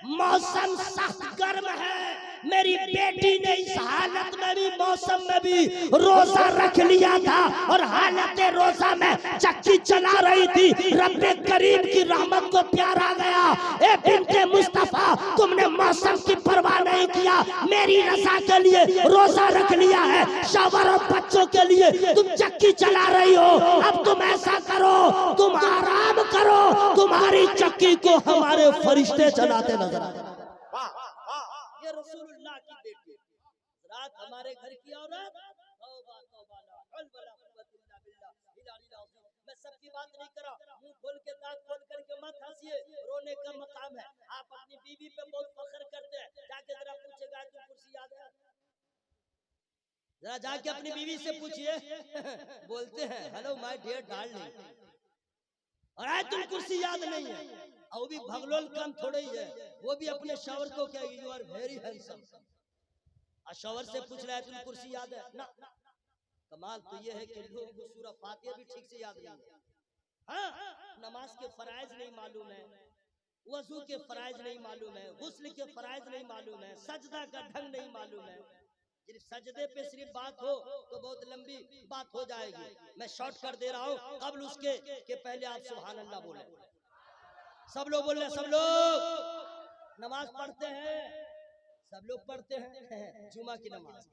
मौसम सख्त गर्म है, मेरी बेटी ने इस हालत में भी, मौसम में भी रोजा रख लिया था और हालत रोजा में चक्की चला रही थी। रब्बे करीम की रहमत को प्यार आ गया। ए बिन्ते मुस्तफा, तुमने मौसम की परवाह नहीं किया, मेरी रजा के लिए रोजा रख लिया है। शौहर और बच्चों के लिए तुम चक्की चला रही हो। अब तुम ऐसा करो, तुम आराम करो, तुम्हारी चक्की को हमारे फरिश्ते चलाते नजर आते। ये रसूलुल्लाह की बेटी, रात हमारे घर की औरत। तौबा तौबा ला हौल वला कुव्वत इल्ला बिल्लाह इलाही अज़ीम। मैं सबकी बात नहीं कर रहा, मुंह खोल के दांत खोल करके मत हंसिए, रोने का मकाम है। आप अपनी बीवी पे बहुत फख्र करते हैं, जाके जरा पूछेगा तुम कुर्सी याद है, जरा जाके अपनी बीवी से पूछिए। बोलते हैं हेलो माय डियर डार्लिंग, और आज तुम कुर्सी याद नहीं है। और भी भगलोल काम थोड़े ही है, वो भी अपने शौहर को क्या यू आर वेरी हैंडसम, और शौहर से पूछ रहा है तुम कुर्सी याद है ना। कमाल तो ये है कि लोगों को सूरह फातिहा भी ठीक से याद नहीं है। हाँ, नमाज के फराइज नहीं मालूम है, वजू के फराइज नहीं मालूम है, गुस्ल के फराइज नहीं मालूम है, सजदा का ढंग नहीं मालूम है। सजदे पे सिर्फ बात हो तो बहुत लंबी बात हो जाएगी। मैं शॉर्ट कर दे रहा हूँ, कबल उसके के पहले आप सुभान अल्लाह बोले। सब लोग बोल रहे, सब लोग नमाज पढ़ते हैं, सब लोग पढ़ते हैं जुमा की नमाज,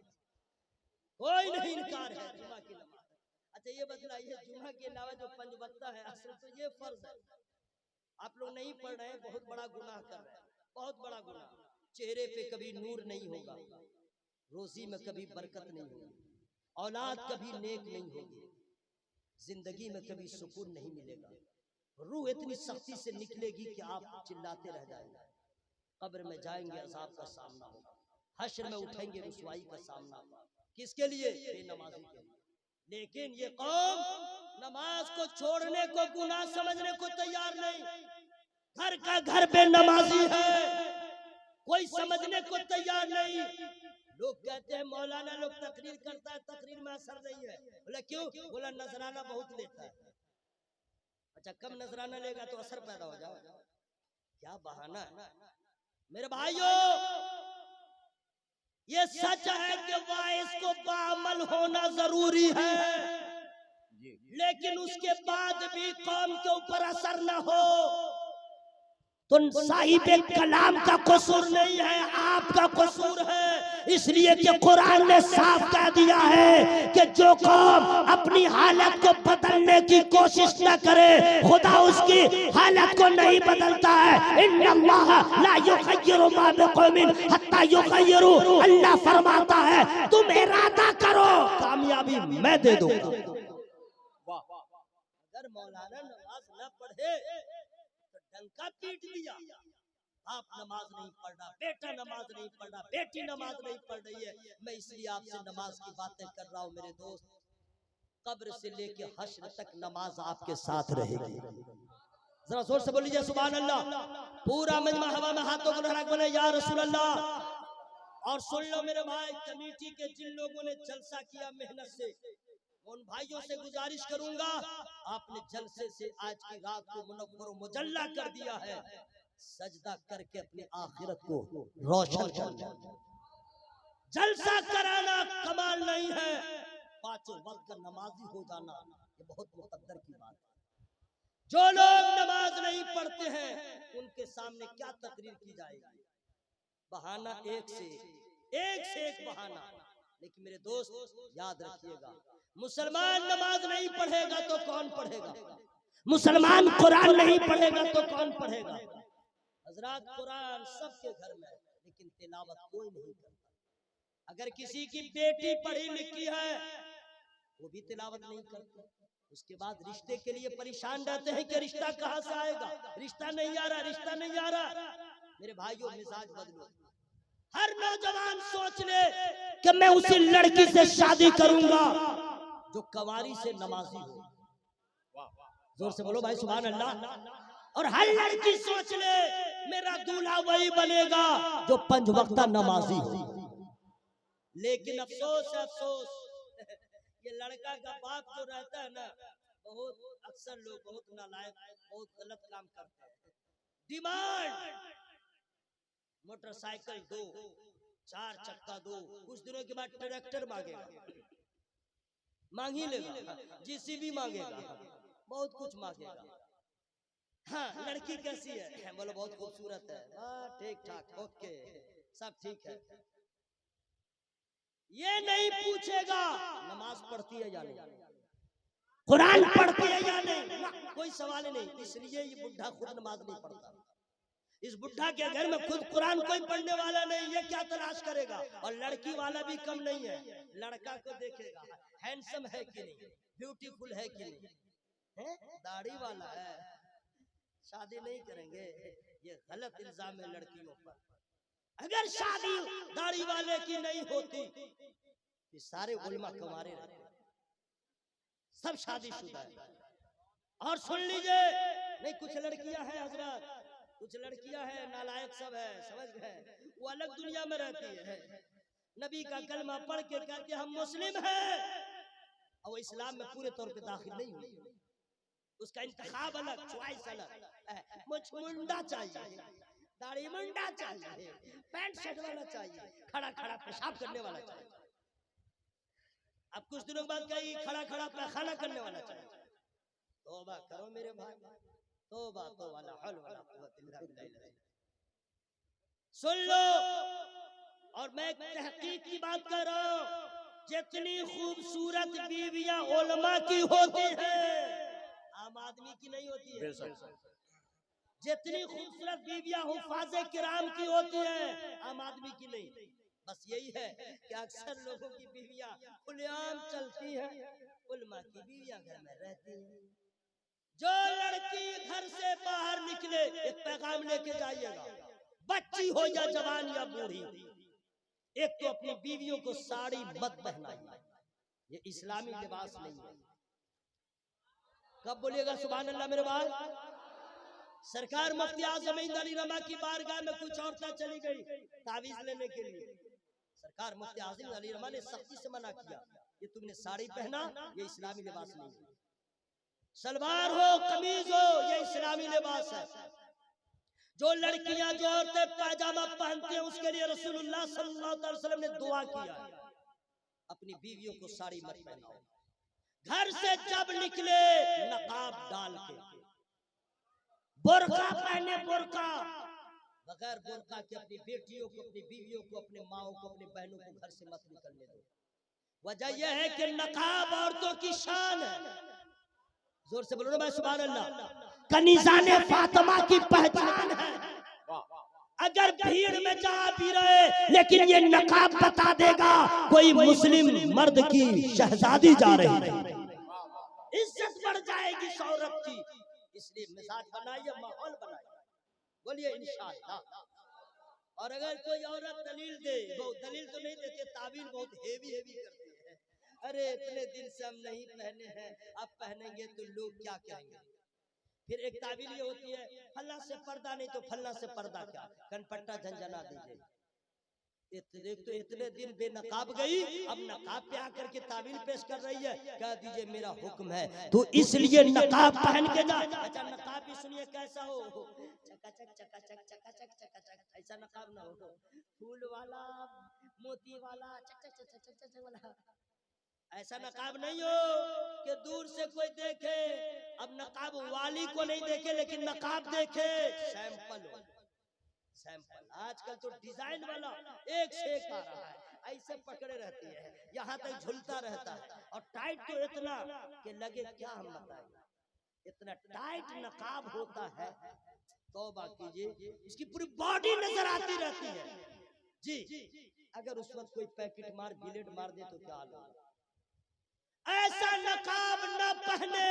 कोई नहीं इनकार है जुमा की नमाज। अच्छा ये बतलाइए, जुमा के अलावा जो पंज वक्ता है असल तो ये फर्ज है, आप लोग नहीं पढ़ रहे हैं, बहुत बड़ा गुनाह कर रहे हैं, बहुत बड़ा गुनाह। चेहरे पे कभी नूर नहीं होगा, रोजी में कभी बरकत नहीं होगी, औलाद कभी नेक नहीं होगी, जिंदगी में कभी सुकून नहीं मिलेगा, रूह इतनी सख्ती से निकलेगी कि आप चिल्लाते रह जाएंगे। कब्र में जाएंगे अजाब का सामना होगा, हश्र में उठेंगे रुसवाई का सामना होगा। किसके लिए? बेनमाजी के लिए। लेकिन ये कौम नमाज को छोड़ने को गुनाह समझने को तैयार नहीं। घर का घर बेनमाजी है, कोई समझने को तैयार नहीं। लोग कहते हैं मौलाना लोग तकरीर करता है, तकरीर में असर नहीं है। बोला क्यों? बोला नजराना बहुत लेता है। अच्छा कम नजराना लेगा तो असर पैदा हो जाएगा, क्या बहाना है। मेरे भाइयों, ये सच है कि वाइस को बाअमल होना जरूरी है, लेकिन उसके बाद भी कौम के ऊपर असर न हो तो साहिबे कलाम का कसूर नहीं है, आपका कसूर है। इसलिए कि कुरान ने साफ कह दिया है कि जो कौम अपनी हालत को बदलने की कोशिश न करे, खुदा उसकी हालत को नहीं बदलता है। इन्नल्लाह ला युगय्यिरु मा बिकौमिन हत्ता युगय्यिरु, अल्लाह फरमाता है तुम इरादा करो, कामयाबी मैं दे दूंगा। अगर मौलाना नमाज न पढ़े डंका पीट दिया, आप नमाज नहीं पढ़ रहा, बेटा नमाज नहीं पढ़ रहा, बेटी नमाज नहीं पढ़ रही है। मैं इसलिए आपसे नमाज की बातें कर रहा हूँ मेरे दोस्त, कब्र से लेके हश्र तक नमाज आपके साथ रहेगी। जरा जोर से बोलिए सुभान अल्लाह। पूरा मजमा हवा में हाथों को लहरा के बोले या रसूल अल्लाह। और सुन लो मेरे भाई, कमेटी के जिन लोगों ने जलसा किया मेहनत से, उन भाइयों से गुजारिश करूंगा, आपने जलसे से आज की रात को मुनव्वर मुजल्ला कर दिया है, सजदा करके अपनी आखिरत को रोशन करना। जलसा कराना कमाल नहीं है, पांचों वक्त का नमाजी हो जाना ये बहुत मुकद्दर की बात है। जो लोग नमाज नहीं पढ़ते हैं उनके सामने क्या तकरीर की जाएगी? बहाना एक से एक बहाना। लेकिन मेरे दोस्त याद रखिएगा, मुसलमान नमाज नहीं पढ़ेगा तो कौन पढ़ेगा? मुसलमान कुरान नहीं पढ़ेगा तो कौन पढ़ेगा? हजरात कुरान सबके घर में है, लेकिन तिलावत कोई नहीं करता। अगर किसी की बेटी पढ़ी लिखी है वो भी तिलावत नहीं करती, उसके बाद रिश्ते के लिए परेशान रहते हैं कि रिश्ता कहाँ से आएगा, रिश्ता नहीं आ रहा, रिश्ता नहीं आ रहा। मेरे भाइयों मिजाज बदलो। हर नौजवान सोच ले कि मैं उसी लड़की से शादी करूंगा जो कवारी से नमाजी हो। जोर से बोलो भाई सुभान अल्लाह। और हर लड़की सोच ले मेरा दूल्हा वही बनेगा जो पंज वक्ता नमाजी हो। लेकिन अफसोस है अफसोस, ये लड़का का बाप जो रहता है ना, बहुत अक्सर लोग बहुत नालायक, बहुत गलत काम करते हैं। डिमांड मोटरसाइकिल दो, 4 चक्का दो, कुछ दिनों के बाद ट्रैक्टर मांगेगा, मांग ही लेगा, जीसीबी मांगेगा, बहुत कुछ मांगेगा। हाँ, लड़की कैसी है? बोलो बहुत खूबसूरत है। हाँ, ठीक ठाक, ओके, सब ठीक है। ये नहीं पूछेगा नमाज पढ़ती है या नहीं, कुरान पढ़ती है या नहीं, ना, कोई सवाल ही नहीं। इसलिए ये बुढ़ा खुद नमाज नहीं पढ़ता। इस बुढ़ा के घर में खुद कुरान कोई पढ़ने वाला नहीं, ये क्या तलाश करेगा? और लड़की वाला भी कम नहीं है, लड़का को देखेगा हैंडसम है कि नहीं, ब्यूटीफुल है कि नहीं, है दाढ़ी वाला है, शादी नहीं करेंगे। ये गलत इल्जाम है लड़कियों पर। अगर शादी दाढ़ी वाले की नहीं होती तो सारे उलमा कुंवारे रहते, सब शादीशुदा है। और सुन लीजिए, नहीं कुछ लड़कियां हैं हजरत, कुछ लड़कियां हैं नालायक सब है, समझ गए, वो अलग दुनिया में रहती है। नबी का कलमा पढ़ के कहती है हम मुस्लिम हैं, और वो इस्लाम में पूरे तौर पे दाखिल नहीं हुई। उसका इंतखाब अलग, चॉइस अलग। मुझे मुंडा चाहिए, दाढ़ी मुंडा चाहिए, पैंट शर्ट वाला चाहिए, खड़ा खड़ा पेशाब करने वाला चाहिए। अब कुछ दिनों बाद कहीं खड़ा खड़ा पैखाना करने वाला चाहिए। तौबा करो मेरे भाई, तौबा तौबा, ला हौल वला कुव्वत इल्ला बिल्लाह। सुन लो, और मैं तहकीक की बात कर रहा हूं, जितनी खूबसूरत बीवियां उलमा की होती है, आम आदमी की नहीं होती है। जितनी खूबसूरत बीवियां हुफ़ाज़े किराम की होती है, आम आदमी की नहीं। बस यही है कि अक्सर लोगों की बीवियां खुलेआम चलती हैं, उलमा की बीवियां घर में रहती हैं। जो लड़की घर से बाहर निकले, एक पैगाम लेके जाइएगा, बच्ची हो या जवान या बूढ़ी, एक तो अपनी बीवियों को साड़ी मत पहनाइए, ये इस्लामी लिबास नहीं है। कब बोलिएगा सुभान अल्लाह मेरे भाई? सरकार मुफ्ती आज़म अली रमा की बारगाह में कुछ औरतें चली गई तावीज लेने के लिए। सरकार मुफ्ती आज़म अली रमा ने सख्ती से मना किया, ये तुमने साड़ी पहना, ये इस्लामी लिबास नहीं है। सलवार हो कमीज हो, ये इस्लामी लिबास है। जो लड़कियां जो औरतें पायजामा पहनती हैं, उसके लिए रसूलुल्लाह सल्लल्लाहु अलैहि वसल्लम ने दुआ किया, अपनी बीवियों को साड़ी मत पहनाओ, घर से जब निकले नकाब डाल के, बुर्का पहने, बुर्का, बगैर बुर्का के अपनी बेटियों को, अपनी बीवियों को, अपने माओ को, अपनी बहनों को घर से मत निकलने दो। वजह यह है कि नकाब औरतों की शान है। जोर से बोलो ना भाई सुभान अल्लाह। कनीज़ाने फातिमा की पहचान है। अगर भीड़ में जा भी रहे, लेकिन ये नकाब बता देगा कोई मुस्लिम मर्द की शहजादी जा रही है, इज्जत बढ़ जाएगी औरत की। इसलिए मिजाज बनाइए, माहौल बनाइए, बोलिए इंशाअल्लाह। और अगर कोई औरत दलील दे, वो दलील तो नहीं देते, तावील बहुत हेवी हेवी करती है। अरे इतने दिन से हम नहीं पहने हैं, अब पहनेंगे तो लोग क्या कहेंगे। फिर एक तावील ये होती है, फल्ला से पर्दा नहीं तो फल्ला से पर्दा क्या, कनपट्टा झंझना दीजिए। एक तो इतने दिन बेनकाब गई, अब नकाब पे आकर के तावील पेश कर रही है, कह दीजिए मेरा हुक्म है तो इसलिए नकाब पहन के जा। अच्छा नकाब भी सुनिए कैसा हो, चकाचक चकाचक चकाचक चकाचक, ऐसा नकाब ना हो, फूल वाला, मोती वाला, चक चक चक चक चक वाला, ऐसा नकाब नहीं हो कि दूर से कोई देखे। अब नकाब वाली को नहीं देखे, लेकिन नकाब देखे, सैंपल हो, सैंपल। आजकल तो डिजाइन वाला एक से एक आ रहा है, ऐसे पकड़े रहती है, यहाँ तक झुलता रहता है, और टाइट तो इतना कि लगे क्या हम बताएं, इतना टाइट नकाब होता है। तौबा कीजिए, इसकी पूरी बॉडी नजर आती रहती है जी। अगर उस वक्त कोई पैकेट मार गिलेट मार दे तो क्या हाल होगा। ऐसा नकाब न पहने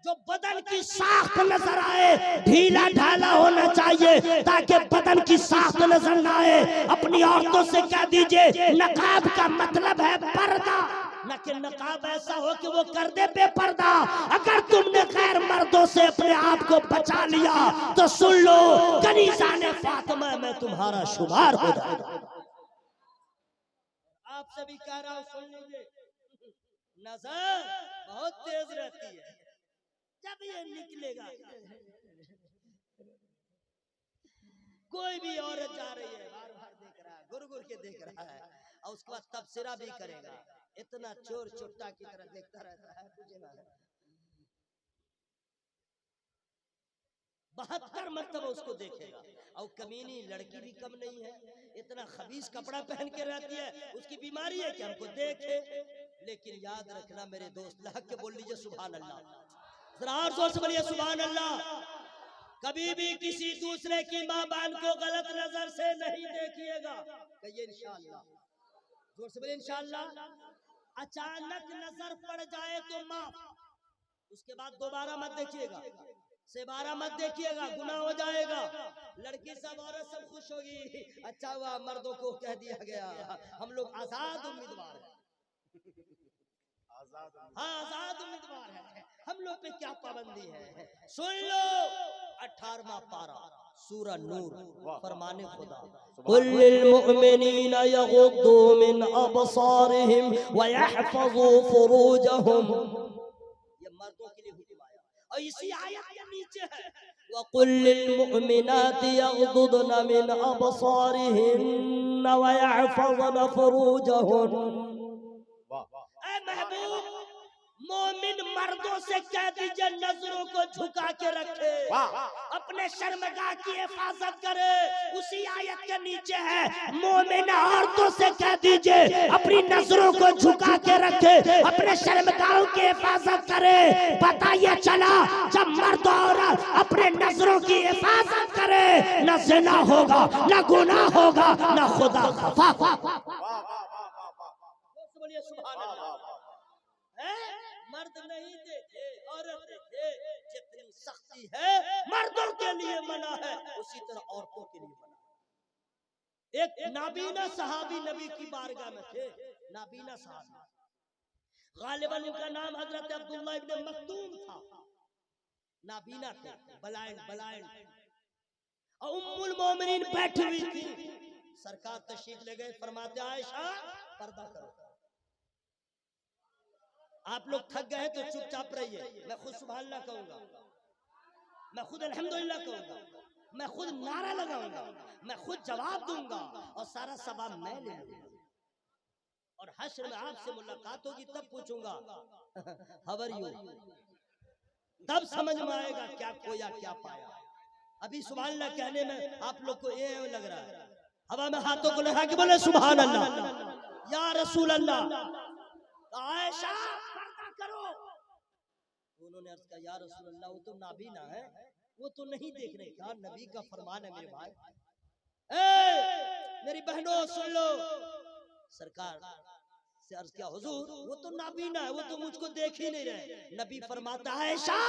जो बदन की साख्त नजर आए, ढीला ढाला होना चाहिए ताकि बदन की साख्त नजर ना आए। अपनी औरतों से कह दीजिए नकाब का मतलब है पर्दा, न कि नकाब ऐसा हो कि वो कर दे बेपर्दा। अगर तुमने गैर मर्दों से अपने आप को बचा लिया तो सुन लो, कनीज़ाने फातिमा में तुम्हारा शुमार हो जाएगा। आपसे भी कह रहा हूं, सुन लीजिए, नजर बहुत तेज रहती है, जब ये निकलेगा कोई भी औरत जा रही है, बार बार देख रहा है, गुरु घूर घूर के देख रहा है और उसके बाद तबसरा भी करेगा। इतना चोर चुट्टा की तरह देखता रहता है, तुझे ना 72 मरतबा उसको देखेगा। और कमीनी लड़की भी कम नहीं है, इतना खबीस कपड़ा पहन के रहती है, उसकी बीमारी है कि हमको देखे। लेकिन याद रखना मेरे दोस्त, लहक के बोल लीजिए सुभान अल्लाह, जरा और जोर से बोलिए सुभान अल्लाह। कभी भी किसी दूसरे की माँ बहन को गलत नजर से नहीं देखिएगा, कहिए इंशाअल्लाह, जोर से बोलिए इंशाअल्लाह। अचानक नजर पड़ जाए तो माफ, उसके बाद दोबारा मत देखिएगा, सेबारा मत देखिएगा, गुनाह हो जाएगा। लड़की सब औरत सब खुश होगी, अच्छा हुआ मर्दों को कह दिया गया हम लोग आजाद उम्मीदवार हैं। हाँ आजाद उम्मीदवार है, हम लोग पे क्या पाबंदी है। सुन लो 18वां पारा सूरह नूर, फरमाने खुदा, कुल्लिल मुमिनीना यगुद्दू मिन अबसारिहिम व यहफज़ू फुरूजहुम, ये मर्दों के लिए हुक्म आया। और इसी आयत के नीचे है वकुल्लिल मुमिनाति यगुद्दुना मिन अबसारिहिन व यहफज़ना फुरूजहुन। ऐ महबूब, मोमिन मर्दों से कह दीजिए नजरों को झुका के रखे, अपने शर्मगाह की हिफाजत करे। उसी आयत के नीचे है मोमिन औरतों से कह दीजिए अपनी नजरों को झुका के रखे, अपने शर्मगाहों की हिफाजत करे। पता ये चला जब मर्द औरत अपने नजरों की हिफाजत करे, न ज़िना होगा, न गुनाह होगा, न खुदा खफा। बोलिए सुभान अल्लाह। मर्द नहीं देखे, औरत देखे, जितनी सख्ती है मर्दों के लिए मना है, उसी तरह औरतों के लिए मना है। एक नाबीना सहाबी नबी की बारगाह में थे, नाबीना सहाबी, गालिबन उनका नाम हजरत अब्दुल्लाह इब्न मक्तूम था। नाबीना थे, बलायन और उम्मुल मोमिनीन बैठी हुई थी। सरकार तशरीफ ले गए, फरमाते आयशा पर्दा करो। आप लोग थक गए तो चुपचाप रहिए, मैं खुद सुभान अल्लाह कहूंगा, मैं खुद अल्हम्दुलिल्लाह कहूंगा, मैं खुद नारा लगाऊंगा, मैं खुद जवाब दूंगा और सारा सवाब मैं ले लूंगा। और हश्र में आपसे मुलाकात होगी तब पूछूंगा हाउ आर यू, तब समझ में आएगा क्या खोया क्या पाया। अभी सुभान अल्लाह कहने में आप लोग को ये लग रहा है, हवा में हाथों को लगा के बोले सुभान अल्लाह या रसूल अल्लाह। आयशा पर्दा करो, उन्होंने अर्ज किया या रसूल अल्लाह वो तो नाबीना है, वो तो नहीं देख रहे। क्या नबी का फरमान है मेरे भाई, मेरी बहनों सुन लो। सरकार से अर्ज किया हुजूर वो तो नाबीना है, वो तो मुझको देख ही नहीं रहे। नबी फरमाता है आयशा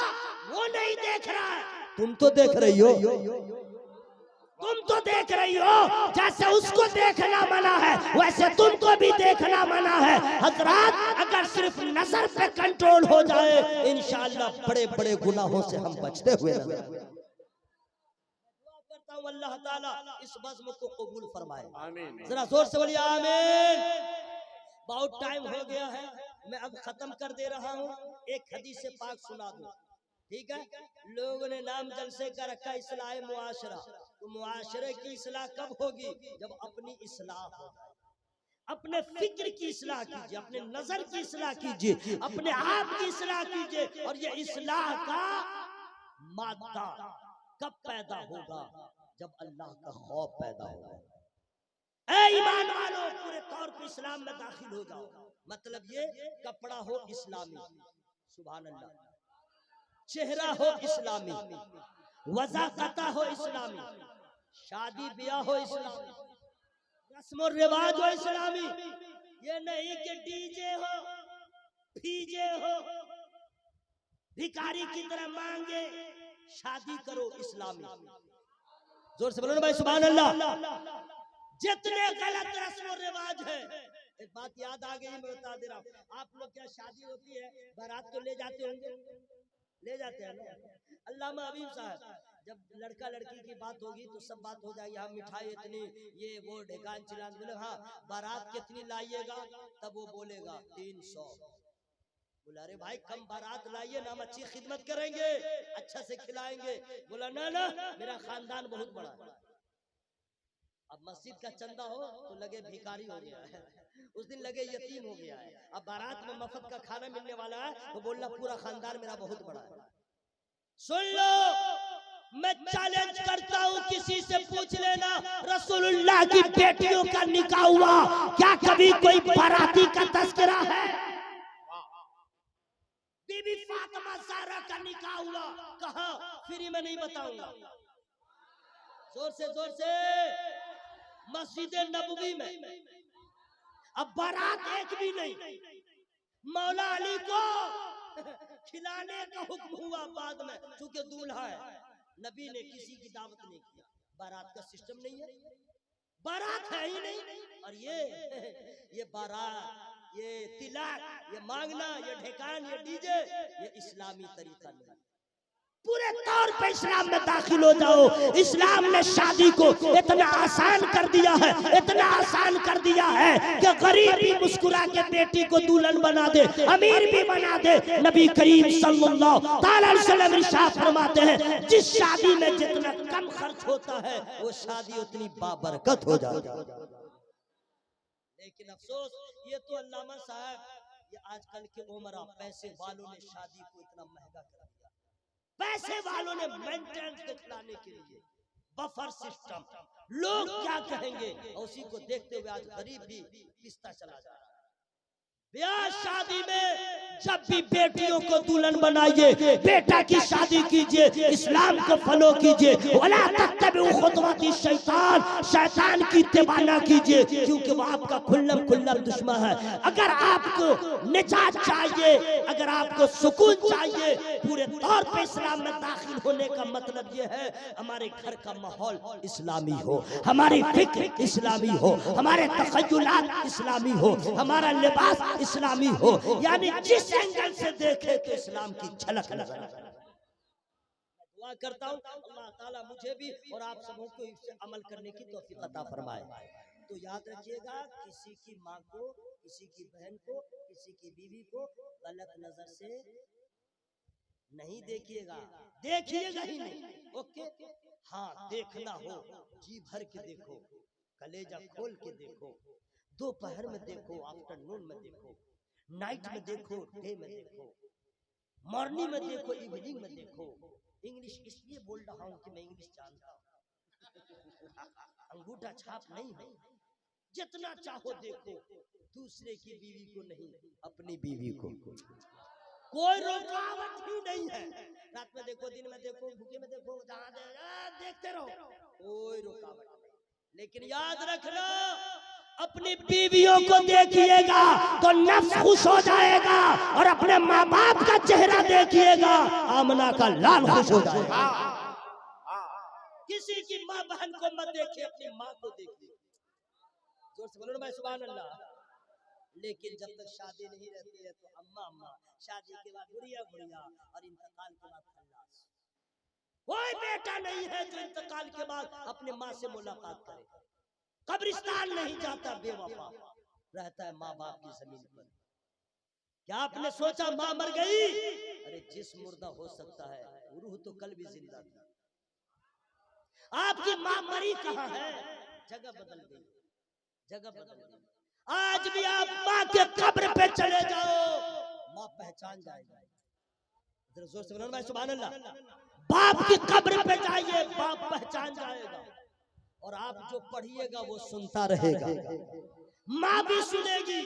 वो नहीं देख रहा है, तुम तो देख रही हो, तुम तो देख रही हो। जैसे उसको देखना मना है वैसे तुमको भी देखना मना है। हजरात अगर सिर्फ नजर पे कंट्रोल हो जाए इंशाअल्लाह बड़े बड़े गुनाहों से हम बचते हुए नजर करता हूं। अल्लाह ताला इस बज़्म को कबूल फरमाए, आमीन। जरा जोर से बोलिए आमीन। बहुत टाइम हो गया है, मैं अब खत्म कर दे रहा हूँ। एक हदीस से पाक सुना दूं, ठीक है। लोगों ने नाम जलसे का रखा इस्लाह मुआशरा, तो मुआशरे की इस्लाह कब होगी, जब अपनी इस्लाह हो जाए। अपने फिक्र की इस्लाह कीजिए, अपने नजर की इस्लाह कीजिए, अपने आप की इस्लाह कीजिए। और ये इस्लाह का मादा कब पैदा होगा, जब अल्लाह का खौफ पैदा होगा। ऐ ईमान वालों पूरे तौर पर इस्लाम में दाखिल हो जाओ। मतलब ये कपड़ा हो इस्लामी, सुभान अल्लाह, चेहरा हो इस्लामी, वज़ाक़ता हो इस्लामी, शादी ब्याह हो इस्लामी, रस्म और रिवाज हो इस्लामी। ये नहीं कि डीजे हो, फीजे हो, भिखारी की तरह मांगे, शादी करो इस्लामी। जोर से बोलो ना भाई सुभान अल्लाह। जितने गलत रस्म और रिवाज है, एक बात याद आ गई, मैं बता दे रहा हूँ। आप लोग क्या शादी होती है बारात तो ले जाते होंगे, ले जाते हैं ना। अल्लामा हबीब साहब जब लड़का लड़की की बात होगी तो सब बात हो जाएगी, हम मिठाई इतनी ये वो ढेकान चिलान, बोले हाँ बारात कितनी लाइएगा, तब वो बोलेगा 300। बोला अरे भाई कम बारात लाइए ना, हम अच्छी खिदमत करेंगे, अच्छा से खिलाएंगे। बोला ना ना मेरा खानदान बहुत बड़ा है। अब मस्जिद का चंदा हो तो लगे भिखारी हो गया है, उस दिन लगे यतीम हो गया है। अब बारात में मफत का खाना मिलने वाला है तो बोलना पूरा खानदान मेरा बहुत बड़ा है। सुन लो, मैं चैलेंज करता हूँ, किसी से पूछ लेना रसूलुल्लाह की बेटियों का निकाह हुआ क्या कभी कोई बाराती का तस्करा है? बीबी फातिमा ज़हरा का निकाह हुआ कहाँ? फ्री में नहीं बताऊंगा, जोर से मस्जिद नबवी में। अब बारात एक भी नहीं, मौला अली को खिलाने का हुक्म हुआ बाद में, चूंकि दूल्हा है। नबी ने किसी की दावत नहीं किया, बारात का सिस्टम नहीं है, बारात है ही नहीं। और ये बारात, ये तिलक, ये मांगना, ये ढेकान, ये डीजे, ये इस्लामी तरीका नहीं। पूरे तौर पे इस्लाम में दाखिल हो जाओ। इस्लाम ने शादी को इतना आसान कर दिया है, इतना आसान कर दिया है कि गरीब भी मुस्कुरा के बेटी को दुल्हन बना दे, अमीर भी बना दे। नबी करीम सल्लल्लाहु अलैहि वसल्लम इरशाद फरमाते हैं, जिस शादी में जितना कम खर्च होता है वो शादी उतनी बाबरकत हो जाती है। लेकिन अफसोस, ये तो अल्लामा साहब, ये आजकल के उमरा पैसे वालों ने शादी को इतना महंगा कर दिया। पैसे वालों ने मेंटेनेंस दिखलाने के लिए बफर सिस्टम, लोग क्या कहेंगे, और उसी को देखते हुए आज गरीब भी पिसता चला जा रहा है। ब्याह शादी में जब भी बेटियों को दुल्हन बनाइए, बेटा की शादी कीजिए, इस्लाम को फॉलो कीजिए। वला तत्तबिउ खुतवाति शैतान, शैतान की इत्तिबा ना कीजिए, क्योंकि वो आपका खुल्लम दुश्मन है। अगर आपको निजात चाहिए, अगर आपको सुकून चाहिए, पूरे तौर पे इस्लाम में दाखिल होने का मतलब ये है हमारे घर का माहौल इस्लामी हो, हमारी फिक्र इस्लामी हो, हमारे तखय्युलात इस्लामी हो, हमारा लिबास इस्लामी हो, यानी जिस एंगल से देखे तो इस्लाम की झलक नजर आए। दुआ करता हूँ अल्लाह ताला मुझे भी और आप सबों को इससे अमल करने की तौफीक अता फरमाए। तो याद रखिएगा, किसी की माँ को, किसी की बहन को, किसी की बीवी को गलत नजर से नहीं देखिएगा, देखिएगा ही नहीं। ओके, हाँ, देखना हो जी भर के देखो, कलेजा खोल के देखो, दोपहर में देखो, आफ्टरनून में देखो, नाइट में देखो, डे में देखो, मॉर्निंग में देखो, इवनिंग में देखो। इंग्लिश इसलिए बोल रहा हूँ कि मैं इंग्लिश जानता हूँ, अंगूठा छाप नहीं है। जितना चाहो देखो, दूसरे की बीवी को नहीं, अपनी बीवी को। कोई रुकावट ही नहीं है। रात में देखो, दिन में देखो, भूखे में देखो, जहाँ देखते रहो, कोई रुकावट नहीं। लेकिन याद रखना, अपनी बीवियों को देखिएगा तो नफ्स खुश हो जाएगा, और अपने माँ बाप का चेहरा देखिएगा, आमना का लाल खुश हो जाएगा। किसी की माँ बहन को मत देखिए, अपनी माँ को देखिए। जोर से बोलो ना भाई, सुभान अल्लाह। लेकिन जब तक शादी नहीं रहती है तो अम्मा अम्मा, शादी के बाद गुड़िया गुड़िया, और इंतकाल के बाद खल्लास। कोई बेटा नहीं है जो इंतकाल के बाद अपने माँ से मुलाकात करे, कब्रिस्तान नहीं जाता, बेवफा रहता है माँ बाप की जमीन पर। क्या आपने सोचा माँ मर गई? अरे जिस मुर्दा हो सकता है, रूह तो कल भी जिंदा थी। आपकी माँ मरी कहाँ है? जगह बदल गई, जगह बदल गई। आज भी आप माँ के कब्र पे चले जाओ, माँ पहचान जाएगी। जोर से बोलो भाई, सुभान अल्लाह। बाप की कब्र पे जाइए, बाप पहचान जाएगा, और आप जो पढ़िएगा वो सुनता रहेगा, माँ भी सुनेगी।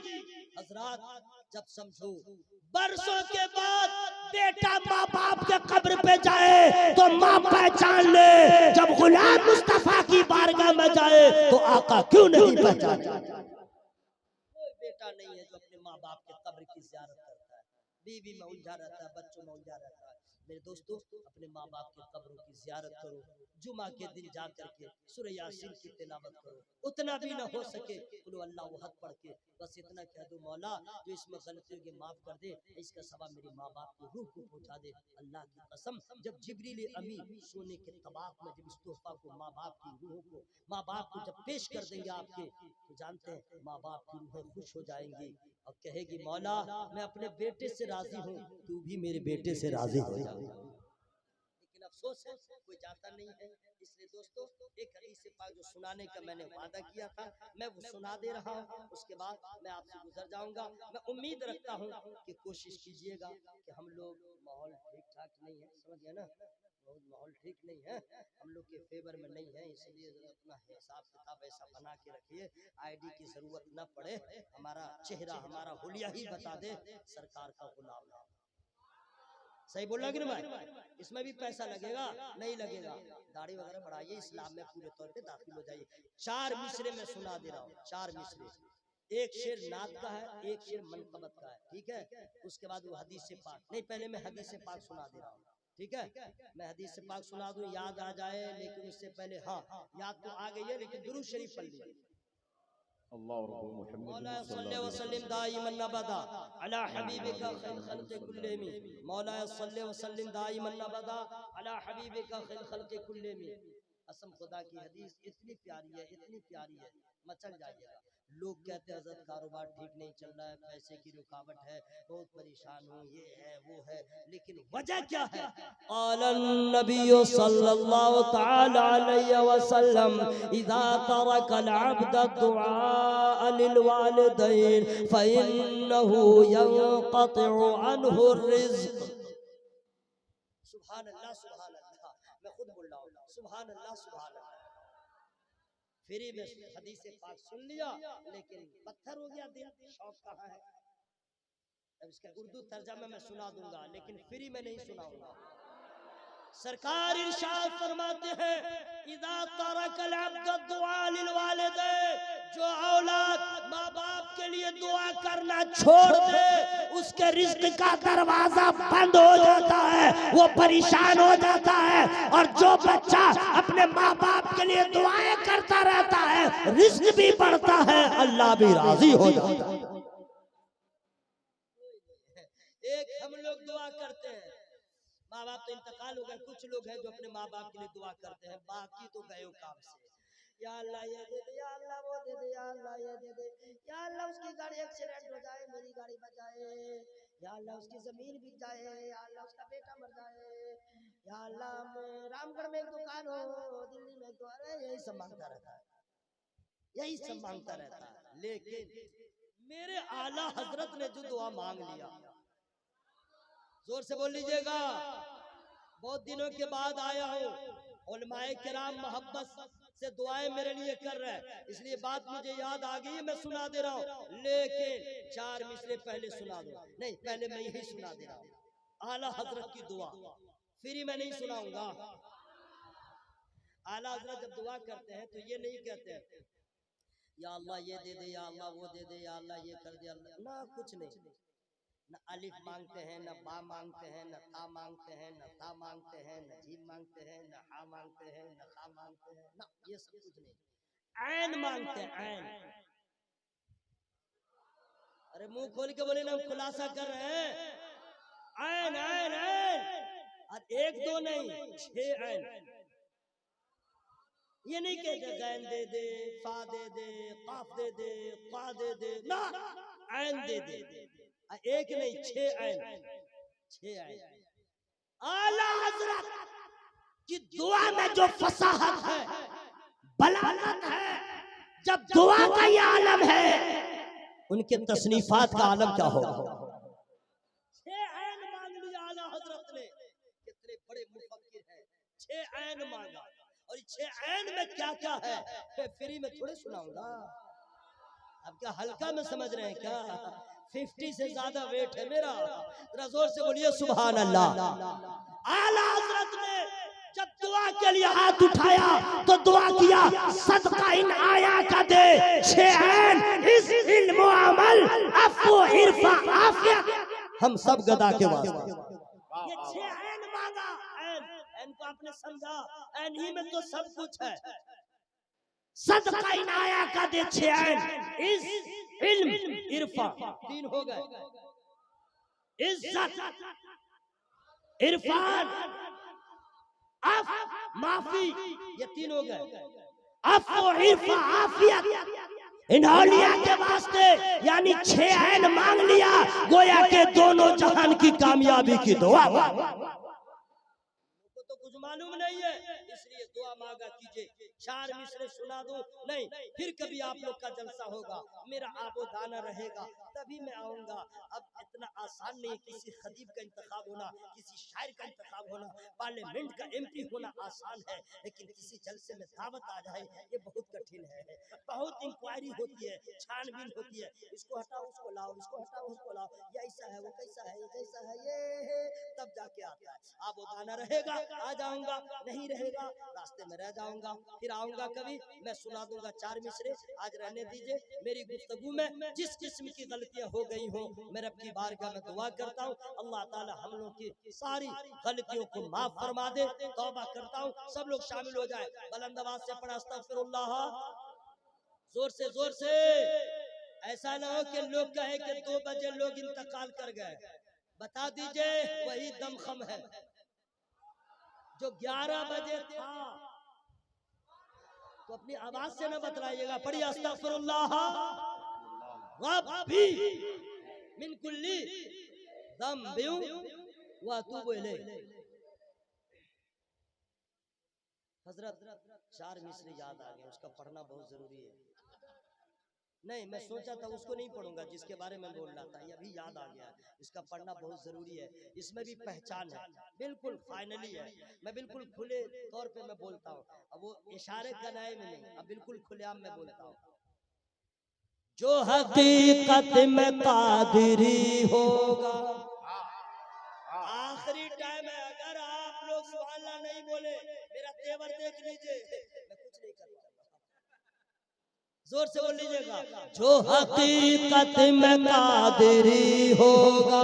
हजरात, जब समझो बरसों के बाद बेटा माँ बाप के कब्र पे जाए तो माँ पहचान ले, जब गुलाम मुस्तफा की बारगाह में जाए तो आका क्यों नहीं पहचाने? कोई बेटा नहीं है जो अपने माँ बाप के कब्र की ज़ियारत करता है, बीवी में उलझा रहता है, बच्चों में उलझा रहता है। मेरे दोस्तों, अपने माँ बाप के कब्रों की ज़ियारत करो, जुमा के दिन जा करके सूरह यासीन की तिलावत करो, उतना भी ना हो सके कुल अल्लाहु अहद पढ़ के बस इतना कह दो, मौला जो इसमें गलतियों के माफ कर दे, इसका सवाब मेरी माँ बाप की रूह को पहुंचा दे। अल्लाह की कसम, जब जिब्रील अमी सोने के तबाक में जब इस तोहफा को, माँ बाप की रूह को, माँ बाप को जब पेश कर देंगे आपके, तो जानते हैं माँ बाप की रूहें खुश हो जाएंगी और कहेगी, मौला मैं अपने बेटे से राजी हूँ, तू भी मेरे बेटे से राजी हो जा। लेकिन अफसोस है कोई जाता नहीं है। इसलिए दोस्तों एक हदीस पाक जो सुनाने का मैंने वादा किया था मैं वो सुना दे रहा हूँ, उसके बाद मैं आपसे गुजर जाऊंगा। मैं उम्मीद रखता हूँ कि कोशिश कीजिएगा कि हम लोग माहौल ठीक ठाक नहीं है, समझ गए ना, बहुत माहौल ठीक नहीं है, हम लोग के फेवर में नहीं है, इसलिए अपना हिसाब किताब ऐसा बना के रखिए आईडी की जरूरत न पड़े, हमारा चेहरा हमारा हुलिया ही बता दे सरकार का गुलाम नाम। सही बोल रहा कि नहीं भाई? इसमें भी पैसा लगेगा? नहीं लगेगा। दाढ़ी वगैरह बढ़ाइए, इस्लाम में पूरे तौर पे दाखिल हो जाइए। 4 मिसरे में सुना दे रहा हूँ, 4 मिसरे, एक शेर नात का है, एक शेर मनकबत का है, ठीक है। उसके बाद वो हदीस से पाक, नहीं पहले मैं हदीस से पाक सुना दे रहा हूँ, ठीक है। मैं हदीस से पाक सुना दूं, याद आ जाए, लेकिन उससे पहले हाँ याद तो आ गई है, लेकिन दुरूद शरीफ पढ़ लीजिए। मौला सल्ले व सल्लिम दाइमन अबदा अला हबीबिका खैर खल्क़ कुल्लिहिम, मौला सल्ले व सल्लिम दाइमन अबदा अला हबीबिका खैर खल्क़ कुल्लिहिम। कसम खुदा की हदीस इतनी प्यारी है, इतनी प्यारी है, मचल जाइएगा। लोग कहते हैं हज़रत कारोबार ठीक नहीं चल रहा है, पैसे की रुकावट है, बहुत परेशान हूँ, ये है वो है, लेकिन वजह क्या है? क़ालन नबी सल्लल्लाहु तआला अलैहि वसल्लम इज़ा तरकल अब्द दुआ लिल वालिदैन फ़इन्नहु यंक़तिउ अन्हु रिज़्क़। सुभान अल्लाह, सुभान अल्लाह, मैं खुद बोल रहा हूँ सुभान अल्लाह, सुभान अल्लाह। फिर में हदीस पाक सुन लिया, लेकिन पत्थर हो गया दिल, शौक कहाँ है? अब इसका उर्दू तर्जमा मैं सुना दूंगा, लेकिन फ्री में नहीं सुनाऊंगा। सरकार इरशाद फरमाते हैं इज़ा तरकल अब्द दुआ लिल वालिदैन, जो औलाद माँ बाप के लिए दुआ करना छोड़ दे उसके रिज़्क़ का दरवाजा बंद हो जाता है, वो परेशान हो जाता है। और जो बच्चा अपने माँ बाप के लिए दुआएं करता रहता है रिज़्क़ भी बढ़ता है, अल्लाह भी राजी हो जाता है। एक हम लोग दुआ करते हैं, माँ बाप तो इंतकाल हो गए, कुछ लोग हैं जो अपने माँ बाप के लिए दुआ करते हैं, बाकी तो गए काम से। या अल्लाह ये दे दे, या अल्लाह वो दे दे, या अल्लाह ये दे दे, या अल्लाह उसकी गाड़ी एक्सीडेंट हो जाए, मेरी गाड़ी बचाए, या अल्लाह उसकी जमीन बिक जाए, या अल्लाह उसका बेटा मर जाए, या अल्लाह रामगढ़ में एक दुकान हो, दिल्ली में तो, अरे यही सब मांगता रहता है, यही सब मांगता रहता है। लेकिन मेरे आला हजरत ने जो दुआ मांग लिया, जोर से बोल लीजिएगा, बहुत दिनों के बाद आया हूँ, उलमाए किराम मोहब्बत से दुआएं मेरे लिए कर रहे हैं, इसलिए बात मुझे याद आ गई है, मैं सुना दे रहा हूँ। लेकिन 4 मिसरे पहले सुना दो, नहीं पहले मैं यही सुना दे रहा हूँ। आला हजरत की दुआ फ्री में नहीं सुनाऊंगा। आला हजरत जब दुआ करते हैं तो ये नहीं कहते हैं या अल्लाह ये दे दे, या अल्लाह वो दे दे, या अल्लाह ये कर दे, अल्लाह ना, कुछ नहीं। न अलिफ मांगते हैं, न बा मांगते हैं, न ता मांगते हैं, न ता मांगते हैं, न जीम मांगते हैं, न हा मांगते हैं, न खा मांगते हैं, ना ये सब कुछ नहीं। ऐन मांगते हैं, ऐन। अरे मुंह खोल के बोले ना, हम खुलासा कर रहे हैं। ऐन ऐन ऐन, और 1 2 नहीं 6 ऐन। ये नहीं कहते गैन दे दे, फा दे दे, काफ दे दे, ता दे दे, ना, ऐन दे दे। 1 नहीं 6 ऐन, 6 ऐन। आला हजरत की दुआ में जो फसाहत है, बलागत है, जब दुआ का ये आलम है, उनके तसनीफात का आलम क्या होगा? 6 ऐन मांग लिया आला हजरत ने, कितने बड़े मुफक्किर हैं, 6 ऐन मांगा। और 6 ऐन में क्या क्या है फ्री में थोड़े सुनाऊंगा। अब क्या हल्का में समझ रहे हैं क्या? 50 से ज्यादा वेट है मेरा, जोर से बोलिए सुभान अल्लाह। आला हजरत ने जब दुआ के लिए हाथ उठाया तो दुआ किया सदका इन आया का दे, 6 ऐन इस इल्म अमल अफो इरफा आफिया, हम सब गदा के वास्ते ये 6 ऐन मांगा। ऐन को आपने समझा, ऐन ही में तो सब कुछ है। सदका इन आया का दे, 6 ऐन इस इल्म इरफा, 3 हो गए, इज्जत इरफान अफ माफी, ये 3 हो गए। अफ इरफा आफियत, इन औलिया के वास्ते यानी 6 ऐन मांग लिया, गोया के दोनों जहान की कामयाबी की दुआ। तो कुछ मालूम नहीं है, इसलिए दुआ मांगा कीजिए। 4 मिसरे सुना दूं? नहीं, फिर कभी आप लोग का जलसा होगा, मेरा आबो दाना रहेगा, तभी मैं आऊंगा। अब इतना आसान नहीं है किसी खतीब का इंतखाब होना, किसी शायर का इंतखाब होना, पार्लियामेंट का MP होना आसान है, लेकिन किसी जलसे में दावत आ जाए ये बहुत कठिन है। बहुत इंक्वायरी होती है, छानबीन होती है, इसको हटाओ उसको लाओ, इसको हटाओ उसको लाओ, ये ऐसा है, वो कैसा है, ये कैसा है, ये है, तब जाके आता है। आप वो गाना रहेगा आ जाऊंगा, नहीं रहेगा रास्ते में रह जाऊंगा, फिर आऊंगा कभी, मैं सुना दूंगा 4 मिसरे। आज रहने दीजिए, मेरी गुफ्तगू में जिस किस्म की गलतियां हो गई हो, मैं रब की बारगाह में दुआ करता हूँ अल्लाह ताला हम लोग की सारी गलतियों को माफ फरमा दे। तौबा करता हूँ, सब लोग शामिल हो जाए, बुलंद आवाज से पढ़ा अस्तगफिरुल्लाह, जोर से जोर से। ऐसा ना हो कि लोग कहे कि 2 बजे लोग इंतकाल कर गए, बता दीजिए वही दमखम है जो 11 बजे था। तो अपनी आवाज से ना बतलाइएगा, पढ़िए अस्तगफिरुल्लाह रब्बी मिन कुल्ली ज़ंबिन व अतूबु इलैह। हजरत 4 मिसरे याद आ गए, उसका पढ़ना बहुत जरूरी है। नहीं, मैं सोचा था उसको नहीं पढ़ूंगा जिसके बारे में बोल रहा था, ये अभी याद आ गया, इसका पढ़ना बहुत जरूरी है। इसमें भी पहचान है, बिल्कुल फाइनली है, मैं बिल्कुल खुले तौर पे मैं बोलता हूँ, अब वो इशारे कराए में नहीं, अब बिल्कुल खुलेआम में बोलता हूँ। जो हकीकत में कादिरी होगा, आखिरी टाइम है, अगर आप लोग सुभान अल्लाह नहीं बोले, मेरा तेवर देख लीजिए, मैं कुछ नहीं कर पाऊंगा। जोर से बोल लीजिएगा, जो हकीकत में कादिरी होगा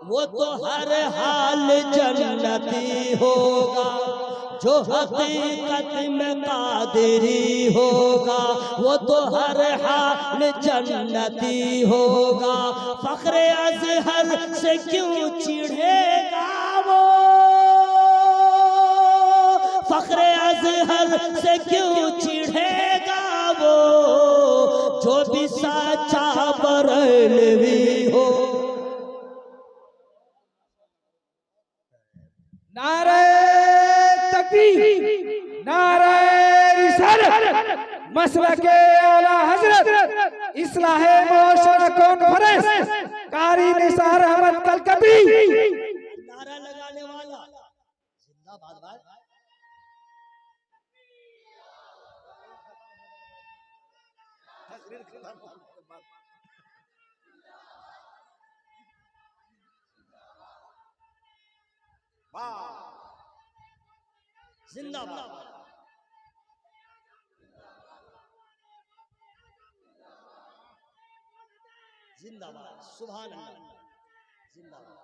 वो तो हर हाल जन्नती होगा। जो हकीकत में कादिरी होगा वो तो हर हाल जन्नती होगा। फख्रे अज़हर से क्यों चिढ़ेगा वो, फख्रे अज़हर से क्यों चिढ़ेगा वो, जो भी सच्चा बरेलवी हो। नारे तकबीर, नारे रिसालत, मसलके आला हजरत, इस्लाहे मुआशरा कॉन्फ्रेंस, कारी निसार अहमद कलकबी। नारा लगाने वाला जिंदाबाद भाई। जिंदाबाद, जिंदाबाद, सुभान अल्लाह, जिंदाबाद।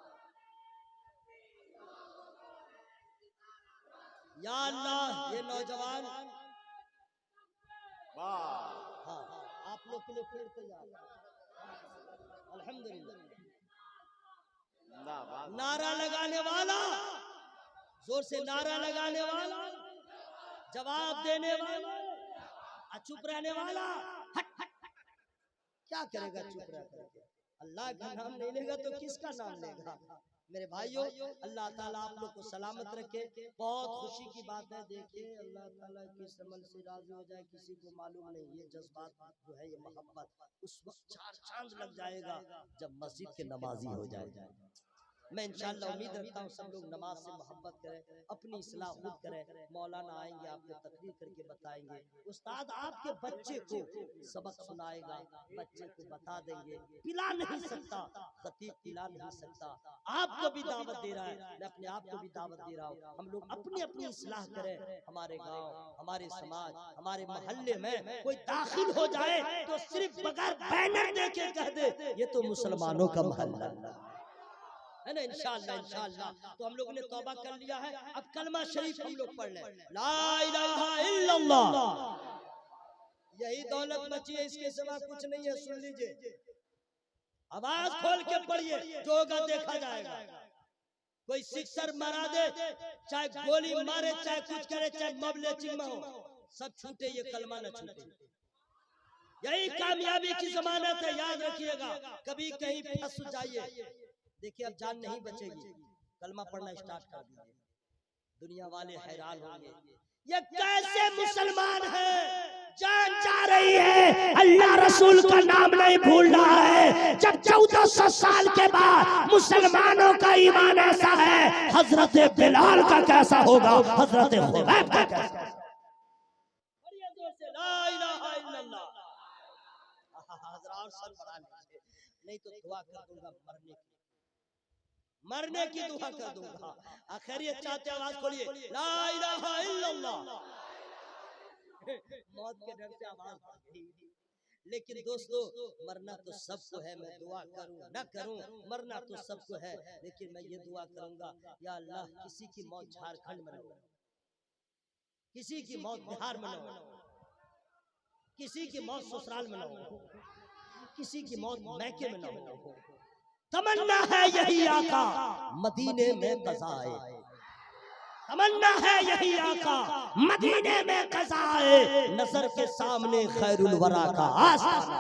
या अल्लाह, ये नौजवान, हाँ आप लोग के लिए फिर तैयार, अल्हम्दुलिल्लाह। नारा लगाने वाला, जोर से नारा लगाने वाला, जवाब देने वाला, चुप रहने वाला, हट हट हट। क्या करेगा चुप रह करके? अल्लाह का नाम नहीं लेगा तो किसका नाम लेगा? मेरे भाइयों, अल्लाह ताला आप लोग को सलामत रखे। बहुत खुशी की बात है, देखिए अल्लाह ताला किस अमल से राजी हो जाए किसी को मालूम नहीं। ये जज्बात जो है, ये मोहब्बत, उस वक्त 4 चांद लग जाएगा जब मस्जिद के नमाजी हो जाए। मैं इंशाअल्लाह उम्मीद रखता हूँ सब लोग नमाज से मोहब्बत करें, अपनी इस्लाह खुद करें। मौलाना आएंगे, आपको तकरीर करके बताएंगे, उस्ताद आपके बच्चे को सबक सुनाएगा, बच्चे को बता देंगे। पिला नहीं सकता खतीब, पिला नहीं सकता, आपको भी दावत दे रहा है, मैं अपने आप को भी दावत दे रहा हूँ। हम लोग अपनी अपनी इस्लाह करें। हमारे गाँव, हमारे समाज, हमारे मोहल्ले में कोई दाखिल हो जाए तो सिर्फ बगैर बैनर देके कह दे ये तो मुसलमानों का मोहल्ला है ना। इंशाअल्लाह इंशाअल्लाह तो हम लोगों ने तौबा कर लिया है। अब कलमा शरीफ हम लोग पढ़ लें, ला इलाहा इल्लल्लाह। यही दौलत बची है, इसके सिवा कुछ नहीं है। सुन लीजिए, आवाज खोल के पढ़िए, जो होगा देखा जाएगा। कोई सिक्सर मारा दे, चाहे गोली मारे, चाहे कुछ करे, चाहे मबले चिम्मा हो, सब छूटे, ये कलमा न छूटे। यही कामयाबी की जमानत है, याद रखिएगा। कभी कहीं फंस जाइए, देखिए अब जान नहीं बचेगी। कलमा पढ़ना स्टार्ट कर दीजिए। दुनिया वाले हैरान होंगे, ये कैसे मुसलमान है, जान जा रही है, अल्लाह रसूल का नाम नहीं भूल रहा है। जब 1400 साल के बाद मुसलमानों का ईमान ऐसा है, हजरत बिलाल का कैसा होगा, हजरत खुबैब का कैसा? ला इलाहा इल्लल्लाह। हज़रात सर बढ़ा लीजिए, नहीं तो दुआ कर दूंगा मरने की दुआ कर दूंगा। आखिरियत चाहते आवाज खोलिए, ला इलाहा इल्लल्लाह। मौत के डर से आवाज बढ़ गई, लेकिन दोस्तों मरना तो सबको है। मैं दुआ करूं ना करूं, मरना तो सबको है, लेकिन मैं ये दुआ करूंगा, या अल्लाह किसी की मौत झारखंड में ना हो, किसी की मौत बिहार में ना हो, किसी की मौत ससुराल में ना हो, किसी की मौत मैके में ना हो। तमन्ना है यही आका मदीने में कज़ा आए, तमन्ना है यही आका मदीने में कज़ा आए, नजर के सामने खैरुल वरा का आस्ताना।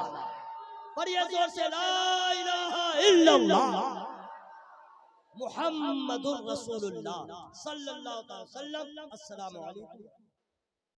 पर ये जोर से ला इलाहा इल्लल्लाह मुहम्मदुर रसूलुल्लाह सल्लल्लाहु अलैहि वसल्लम। अस्सलामु अलैकुम।